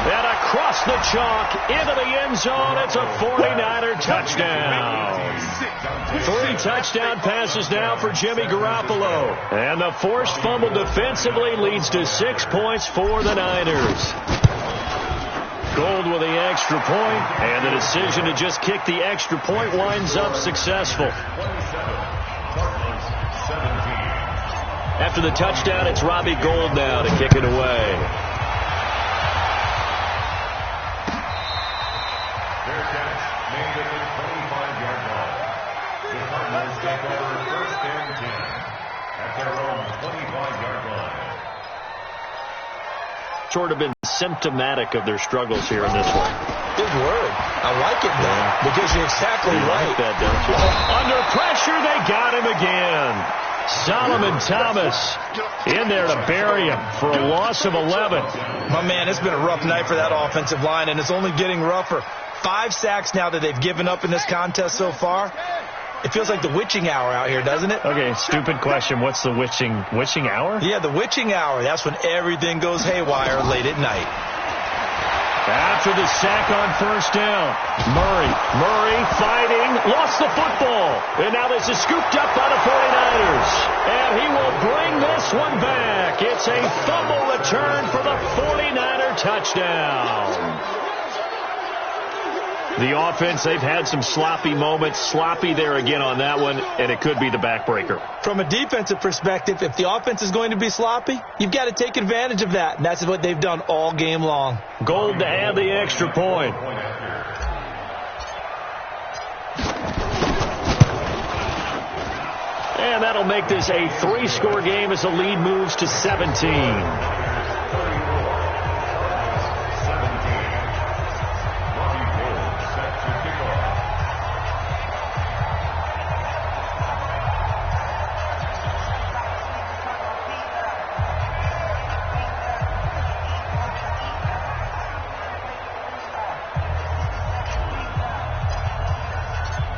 And across the chalk into the end zone, it's a 49er touchdown. 3 touchdown passes now for Jimmy Garoppolo. And the forced fumble defensively leads to 6 points for the Niners. Gold with the extra point, and the decision to just kick the extra point winds up successful. After the touchdown, it's Robbie Gould now to kick it away. Their catch made at the 25-yard line. The Cardinals take over 1st and 10 at their own 25-yard line. Sort of been symptomatic of their struggles here in this one. Good word. I like it, though, because you're exactly right. Like that, don't you? Under pressure, they got him again. Solomon Thomas in there to bury him for a loss of 11. My man, it's been a rough night for that offensive line, and it's only getting rougher. 5 sacks now that they've given up in this contest so far. It feels like the witching hour out here, doesn't it? Okay, stupid question. What's the witching hour? Yeah, the witching hour. That's when everything goes haywire late at night. After the sack on first down, Murray fighting, lost the football. And now this is scooped up by the 49ers. And he will bring this one back. It's a fumble return for the 49er touchdown. The offense, they've had some sloppy moments. Sloppy there again on that one, and it could be the backbreaker. From a defensive perspective, if the offense is going to be sloppy, you've got to take advantage of that, and that's what they've done all game long. Gold to add the extra point. And that'll make this a 3-score game as the lead moves to 17.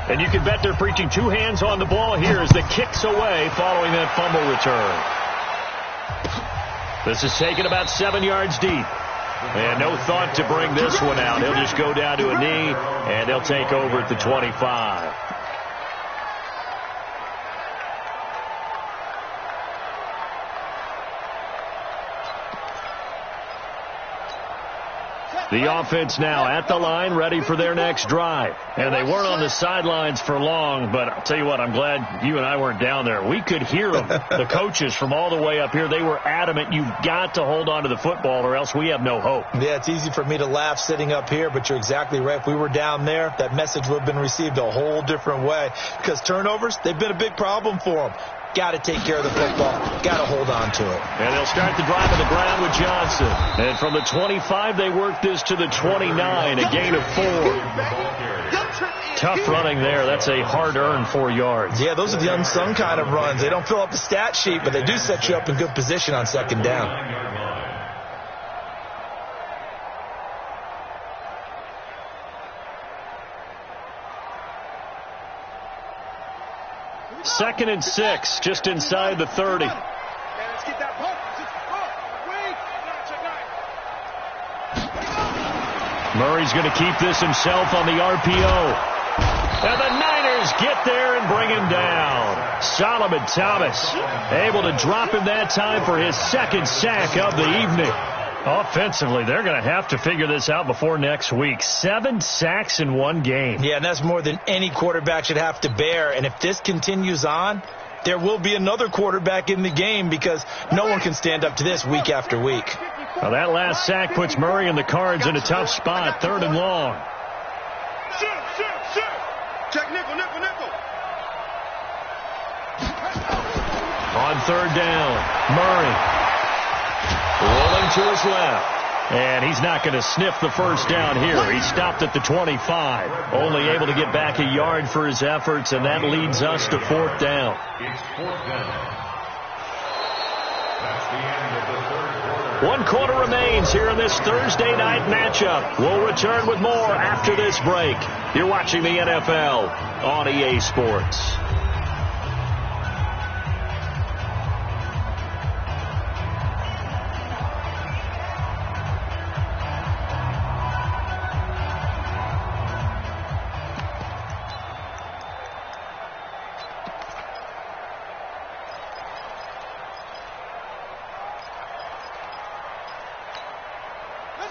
And you can bet they're preaching 2 hands on the ball here as the kick's away following that fumble return. This is taken about 7 yards deep. And no thought to bring this one out. He'll just go down to a knee, and they'll take over at the 25. The offense now at the line, ready for their next drive. And they weren't on the sidelines for long, but I'll tell you what, I'm glad you and I weren't down there. We could hear them, the coaches from all the way up here. They were adamant, you've got to hold on to the football or else we have no hope. Yeah, it's easy for me to laugh sitting up here, but you're exactly right. If we were down there, that message would have been received a whole different way. Because turnovers, they've been a big problem for them. Got to take care of the football. Got to hold on to it. And they'll start the drive on the ground with Johnson. And from the 25, they work this to the 29, a gain of 4. Tough running there. That's a hard-earned 4 yards. Yeah, those are the unsung kind of runs. They don't fill up the stat sheet, but they do set you up in good position on second down. Second and 6, just inside the 30. Murray's going to keep this himself on the RPO. And the Niners get there and bring him down. Solomon Thomas able to drop him that time for his second sack of the evening. Offensively, they're going to have to figure this out before next week. 7 sacks in one game. Yeah, and that's more than any quarterback should have to bear. And if this continues on, there will be another quarterback in the game because no one can stand up to this week after week. Well, that last sack puts Murray and the Cards in a tough spot, 3rd and long. Check nickel. On 3rd down, Murray rolling to his left. And he's not going to sniff the first down here. He stopped at the 25. Only able to get back a yard for his efforts, and that leads us to 4th down. It's 4th down. That's the end of the 3rd quarter. 1 quarter remains here in this Thursday night matchup. We'll return with more after this break. You're watching the NFL on EA Sports.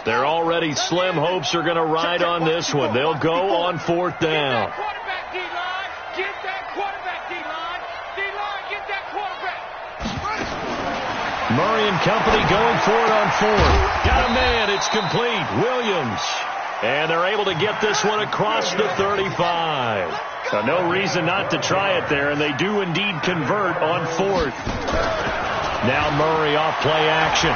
Their already slim hopes are going to ride on this one. They'll go on 4th down. Get that quarterback, D-line. D-line, get that quarterback. Murray and company going for it on 4th. Got a man. It's complete. Williams. And they're able to get this one across the 35. So no reason not to try it there, and they do indeed convert on 4th. Now Murray off play action.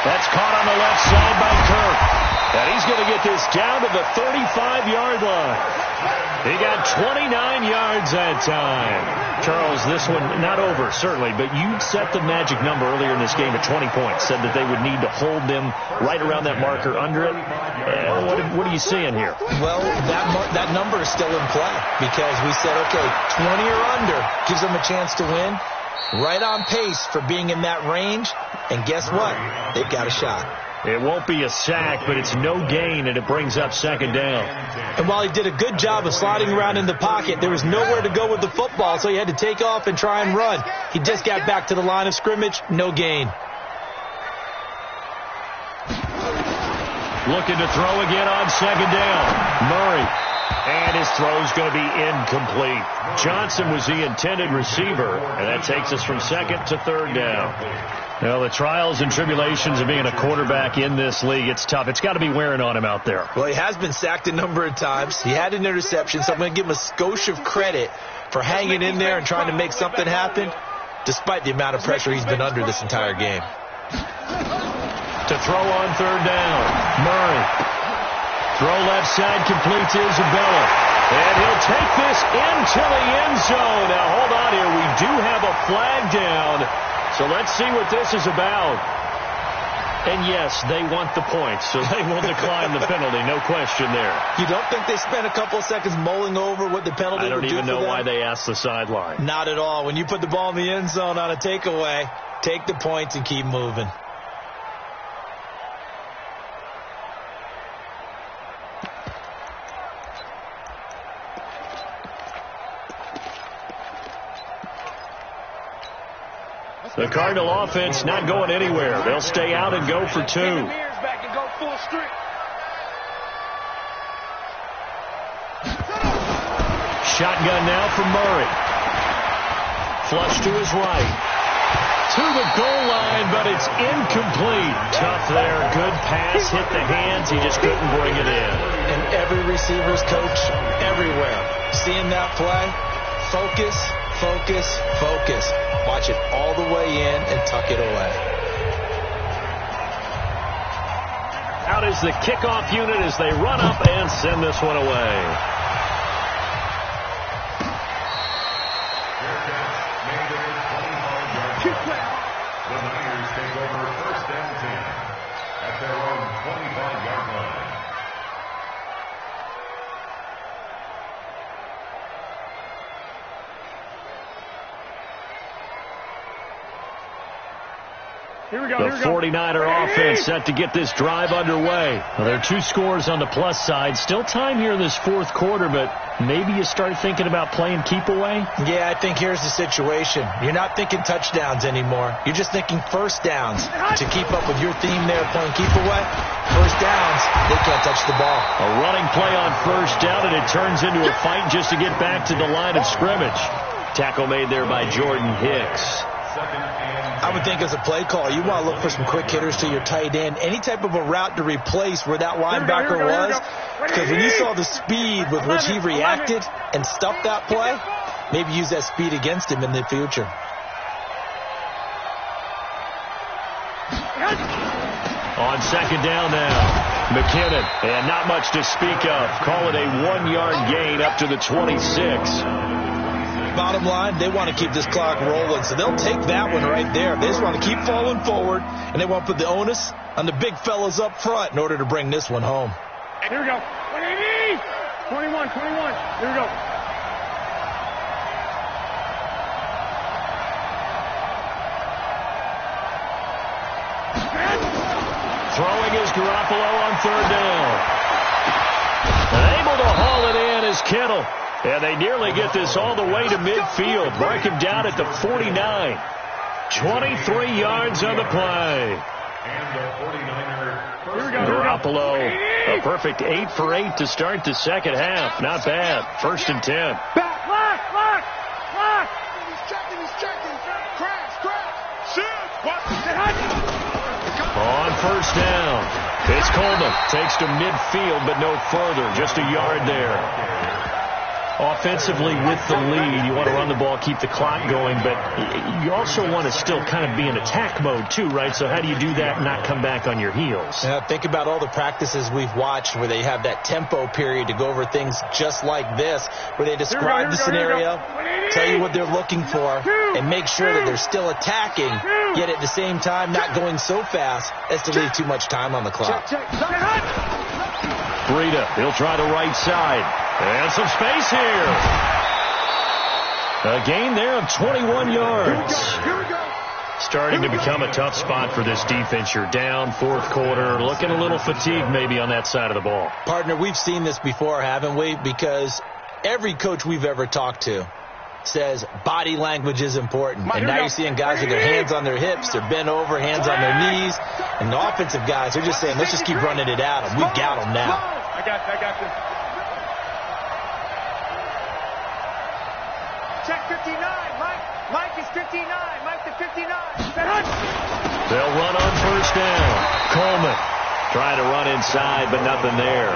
That's caught on the left side by Kirk. And he's going to get this down to the 35-yard line. He got 29 yards that time. Charles, this one not over, certainly, but you set the magic number earlier in this game at 20 points, said that they would need to hold them right around that marker under it. What are you seeing here? Well, that number is still in play because we said, okay, 20 or under gives them a chance to win. Right on pace for being in that range. And guess what? They've got a shot. It won't be a sack, but it's no gain, and it brings up 2nd down. And while he did a good job of sliding around in the pocket, there was nowhere to go with the football, so he had to take off and try and run. He just got back to the line of scrimmage, no gain. Looking to throw again on 2nd down. Murray. And his throw's going to be incomplete. Johnson was the intended receiver, and that takes us from 2nd to 3rd down. Well, the trials and tribulations of being a quarterback in this league, it's tough. It's got to be wearing on him out there. Well, he has been sacked a number of times. He had an interception, so I'm going to give him a skosh of credit for hanging in there and trying to make something happen, despite the amount of pressure he's been under this entire game. To throw on 3rd down, Murray. Throw left side, complete to Isabella. And he'll take this into the end zone. Now, hold on here. We do have a flag down. So let's see what this is about. And, yes, they want the points, so they will decline the penalty. No question there. You don't think they spent a couple of seconds mulling over what the penalty would do for them? I don't even know why they asked the sideline. Not at all. When you put the ball in the end zone on a takeaway, take the points and keep moving. The Cardinal offense not going anywhere. They'll stay out and go for 2. Shotgun now for Murray. Flush to his right. To the goal line, but it's incomplete. Tough there. Good pass. Hit the hands. He just couldn't bring it in. And every receiver's coach everywhere. Seeing that play, focus, focus, focus. Watch it all the way in and tuck it away. Out is the kickoff unit as they run up and send this one away. The Niners take over first and 10 at their own 25-yard line. Here we go. The 49er offense set to get this drive underway. Well, there are 2 scores on the plus side. Still time here in this fourth quarter, but maybe you start thinking about playing keep away? Yeah, I think here's the situation. You're not thinking touchdowns anymore. You're just thinking first downs. To keep up with your theme there, playing keep away, first downs, they can't touch the ball. A running play on first down, and it turns into a fight just to get back to the line of scrimmage. Tackle made there by Jordan Hicks. I would think as a play call, you want to look for some quick hitters to your tight end. Any type of a route to replace where that linebacker was. Because when you saw the speed with which he reacted and stuffed that play, maybe use that speed against him in the future. On second down now, McKinnon. And not much to speak of. Call it a 1-yard gain up to the 26. Bottom line, they want to keep this clock rolling, so they'll take that one right there. They just want to keep falling forward, and they want to put the onus on the big fellas up front in order to bring this one home. Here we go. 21. Here we go. Throwing is Garoppolo on third down. Able to haul it in is Kittle. And they nearly get this all the way to midfield. Mark him down at the 49. 23 yards on the play. And the 49er. Garoppolo, a perfect 8 for 8 to start the second half. Not bad. First and 10. Lock. He's checking. Crash. On first down. It's Coleman. Takes to midfield, but no further. Just a yard there. Offensively with the lead, you want to run the ball, keep the clock going, but you also want to still kind of be in attack mode too, right? So how do you do that and not come back on your heels? Yeah, think about all the practices we've watched where they have that tempo period to go over things just like this, where they describe the scenario, tell you what they're looking for, and make sure that they're still attacking, yet at the same time not going so fast as to leave too much time on the clock. Breida, he'll try the right side. And some space here. A gain there of 21 yards. Here we go. Starting to become a tough spot for this defense. You're down fourth quarter, looking a little fatigued maybe on that side of the ball. Partner, we've seen this before, haven't we? Because every coach we've ever talked to says body language is important. And now you're seeing guys with their hands on their hips, they're bent over, hands on their knees. And the offensive guys, they're just saying, let's just keep running it at them. We've got them now. I got this. Check 59. Mike is 59. Mike to 59. They'll run on first down. Coleman trying to run inside, but nothing there.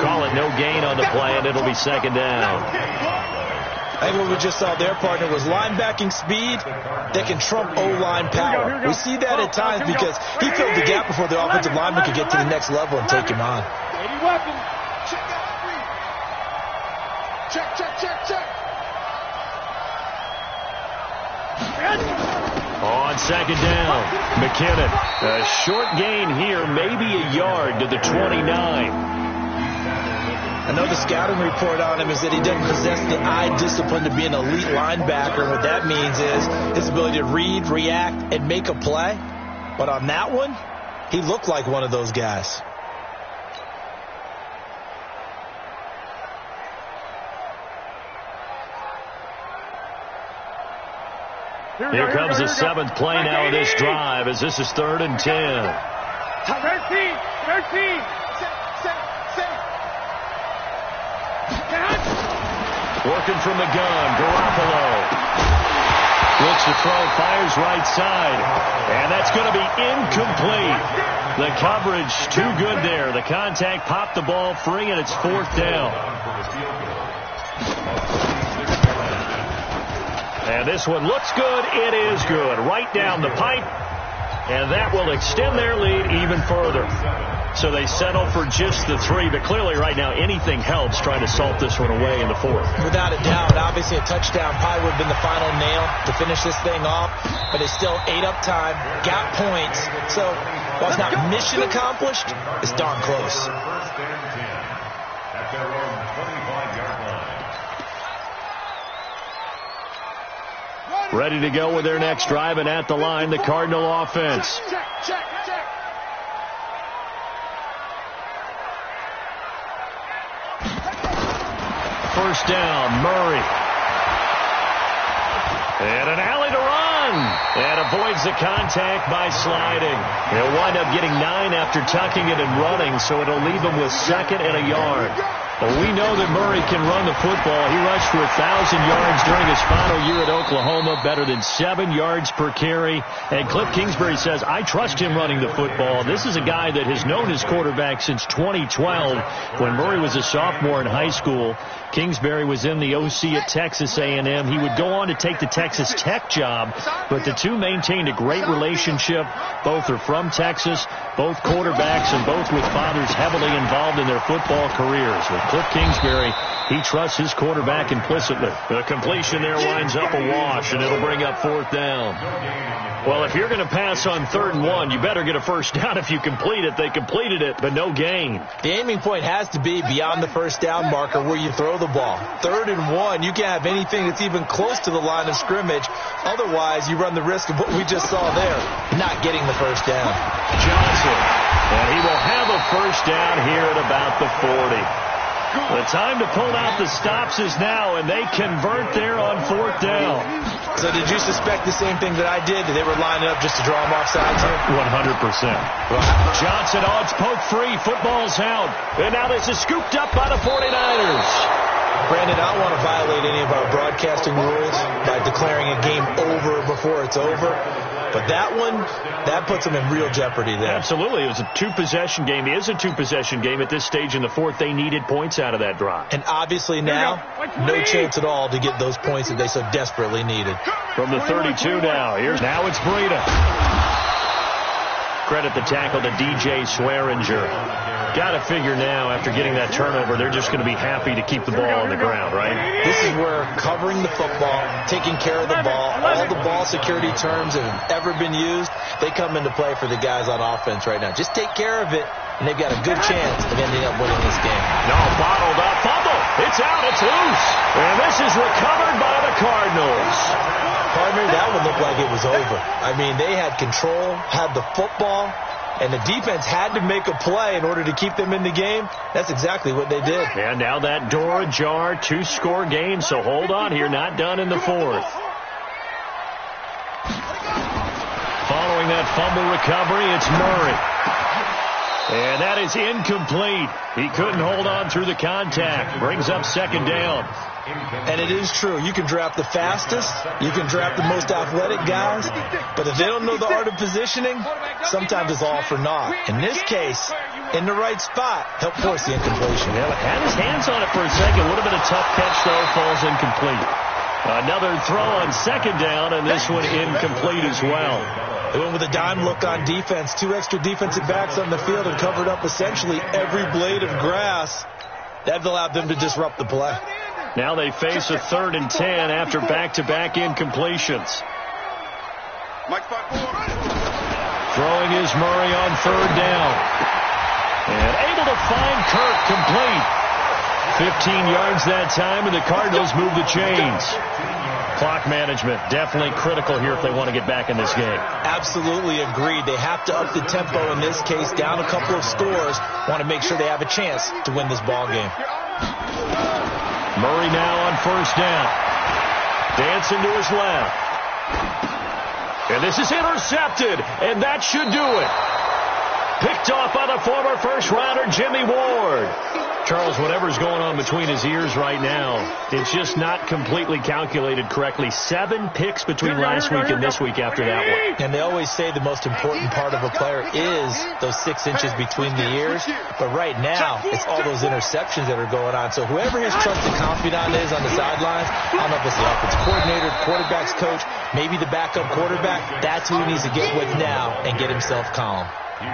Call it no gain on the play, and it'll be second down. I think what we just saw there, partner, was linebacking speed that can trump O-line power. We see that at times because he filled the gap before the offensive lineman could get to the next level and take him on. 80 weapons. Check that Check. On second down, McKinnon. A short gain here, maybe a yard to the 29. I know the scouting report on him is that he doesn't possess the eye discipline to be an elite linebacker. And what that means is his ability to read, react, and make a play. But on that one, he looked like one of those guys. Here comes the seventh play now of this drive as this is 3rd and 10. 13. Working from the gun, Garoppolo. Looks to throw, fires right side. And that's going to be incomplete. The coverage too good there. The contact popped the ball free, and it's 4th down. And this one looks good. It is good. Right down the pipe. And that will extend their lead even further. So they settle for just the 3. But clearly right now anything helps trying to salt this one away in the 4th. Without a doubt. Obviously a touchdown probably would have been the final nail to finish this thing off. But it's still ate up time. Got points. So while it's not mission accomplished, it's darn close. First and 10 at their own 25-yard line. Ready to go with their next drive, and at the line, the Cardinal offense. Check. First down, Murray. And an alley to run. And avoids the contact by sliding. He'll wind up getting 9 after tucking it and running, so it'll leave him with 2nd and a yard. Well, we know that Murray can run the football. He rushed for 1,000 yards during his final year at Oklahoma, better than 7 yards per carry. And Cliff Kingsbury says, I trust him running the football. This is a guy that has known his quarterback since 2012 when Murray was a sophomore in high school. Kingsbury was in the OC at Texas A&M. He would go on to take the Texas Tech job, but the two maintained a great relationship. Both are from Texas, both quarterbacks, and both with fathers heavily involved in their football careers. With Cliff Kingsbury, he trusts his quarterback implicitly. The completion there winds up a wash, and it'll bring up 4th down. Well, if you're going to pass on 3rd and 1, you better get a first down if you complete it. They completed it, but no gain. The aiming point has to be beyond the first down marker where you throw the ball. 3rd and 1, you can't have anything that's even close to the line of scrimmage. Otherwise, you run the risk of what we just saw there, not getting the first down. Johnson, and he will have a first down here at about the 40. The time to pull out the stops is now, and they convert there on 4th down. So did you suspect the same thing that I did? That they were lining up just to draw them off sides here? 100%. Johnson, it's poke free. Football's out. And now this is scooped up by the 49ers. Brandon, I don't want to violate any of our broadcasting rules by declaring a game over before it's over. But that one, that puts them in real jeopardy there. Absolutely. It was a two-possession game. It is a two-possession game at this stage in the 4th. They needed points out of that drive. And obviously now, no chance at all to get those points that they so desperately needed. From the 32 now. Now it's Breida. Credit the tackle to DJ Swearinger. Got to figure now, after getting that turnover, they're just going to be happy to keep the ball on the ground, right? This is where covering the football, taking care of the ball, all the ball security terms that have ever been used, they come into play for the guys on offense right now. Just take care of it, and they've got a good chance of ending up winning this game. No, bottled up. Fumble. It's out. It's loose. And this is recovered by the Cardinals. Partner, that one looked like it was over. I mean, they had control, had the football, and the defense had to make a play in order to keep them in the game. That's exactly what they did. And now that door ajar, 2-score game, so hold on here, not done in the 4th. Following that fumble recovery, it's Murray. And that is incomplete. He couldn't hold on through the contact. Brings up 2nd down. And it is true. You can draft the fastest. You can draft the most athletic guys. But if they don't know the art of positioning, sometimes it's all for naught. In this case, in the right spot, helped force the incompletion. Yeah, but had his hands on it for a second. Would have been a tough catch, though. Falls incomplete. Another throw on 2nd down, and this one incomplete as well. They went with a dime look on defense. 2 extra defensive backs on the field and covered up essentially every blade of grass. That allowed them to disrupt the play. Now they face a 3rd and 10 after back-to-back incompletions. Throwing is Murray on 3rd down. And able to find Kirk complete. 15 yards that time, and the Cardinals move the chains. Clock management definitely critical here if they want to get back in this game. Absolutely agreed. They have to up the tempo in this case, down a couple of scores. Want to make sure they have a chance to win this ball game. Murray now on 1st down. Dancing to his left. And this is intercepted, and that should do it. Picked off by the former first-rounder Jimmy Ward. Charles, whatever's going on between his ears right now, it's just not completely calculated correctly. 7 picks between last week and this week after that one. And they always say the most important part of a player is those 6 inches between the ears. But right now, it's all those interceptions that are going on. So whoever his trusted confidant is on the sidelines, I don't know if it's the offensive coordinator, quarterback's coach, maybe the backup quarterback, that's who he needs to get with now and get himself calm.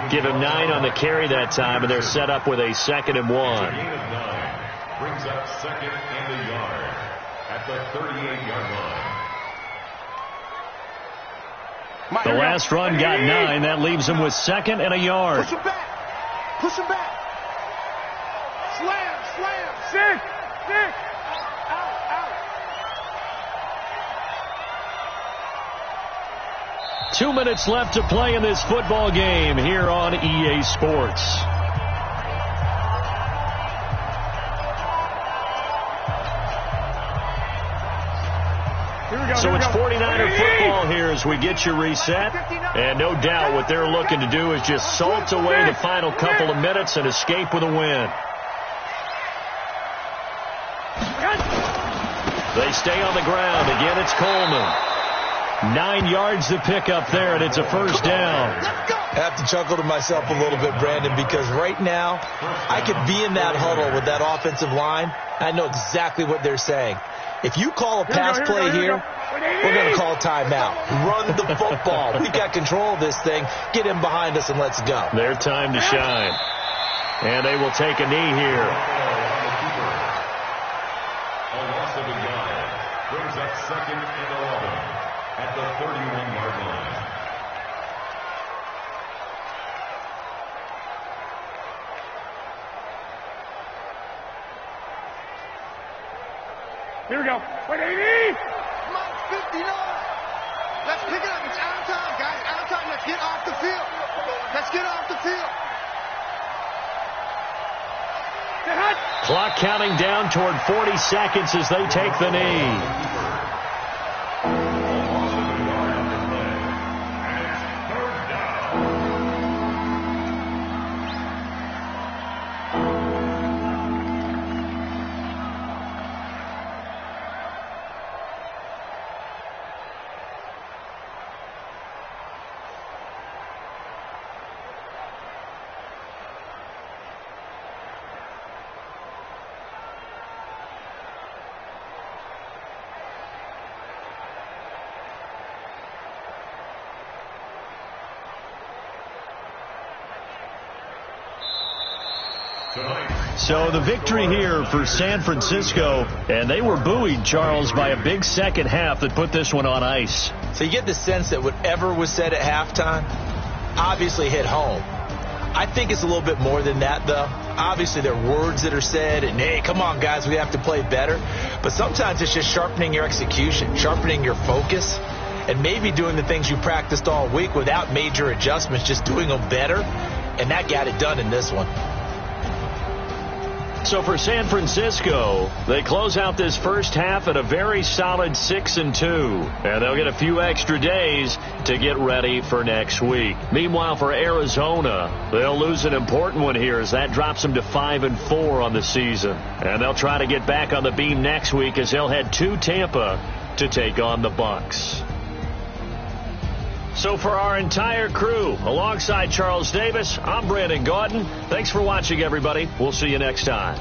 Give him 9 on the carry that time, and they're set up with a 2nd and 1. Gain of 9 brings up 2nd and a yard at the 38-yard line. The last run got 9. That leaves him with 2nd and a yard. Push him back. Push him back. Slam, slam. Sick, sick. Out, out. 2 minutes left to play in this football game here on EA Sports. So it's 49er football here as we get you reset. And no doubt what they're looking to do is just salt away the final couple of minutes and escape with a win. They stay on the ground. Again, it's Coleman. 9 yards to pick up there, and it's a first down. I have to chuckle to myself a little bit, Brandon, because right now I could be in that huddle with that offensive line. I know exactly what they're saying. If you call a pass play here, we're going to call timeout. Run the football. We got control of this thing. Get him behind us and let's go. Their time to shine. And they will take a knee here. A loss of a yard brings up 2nd and 11 at the 31-yard line. Here we go. 180. Come on, 59. Let's pick it up. It's out of time, guys. Out of time. Let's get off the field. Let's get off the field. Clock counting down toward 40 seconds as they take the knee. So the victory here for San Francisco, and they were buoyed, Charles, by a big second half that put this one on ice. So you get the sense that whatever was said at halftime obviously hit home. I think it's a little bit more than that, though. Obviously, there are words that are said, and, hey, come on, guys, we have to play better. But sometimes it's just sharpening your execution, sharpening your focus, and maybe doing the things you practiced all week without major adjustments, just doing them better, and that got it done in this one. So for San Francisco, they close out this first half at a very solid 6-2. And they'll get a few extra days to get ready for next week. Meanwhile, for Arizona, they'll lose an important one here as that drops them to 5-4 on the season. And they'll try to get back on the beam next week as they'll head to Tampa to take on the Bucs. So for our entire crew, alongside Charles Davis, I'm Brandon Gaudin. Thanks for watching, everybody. We'll see you next time.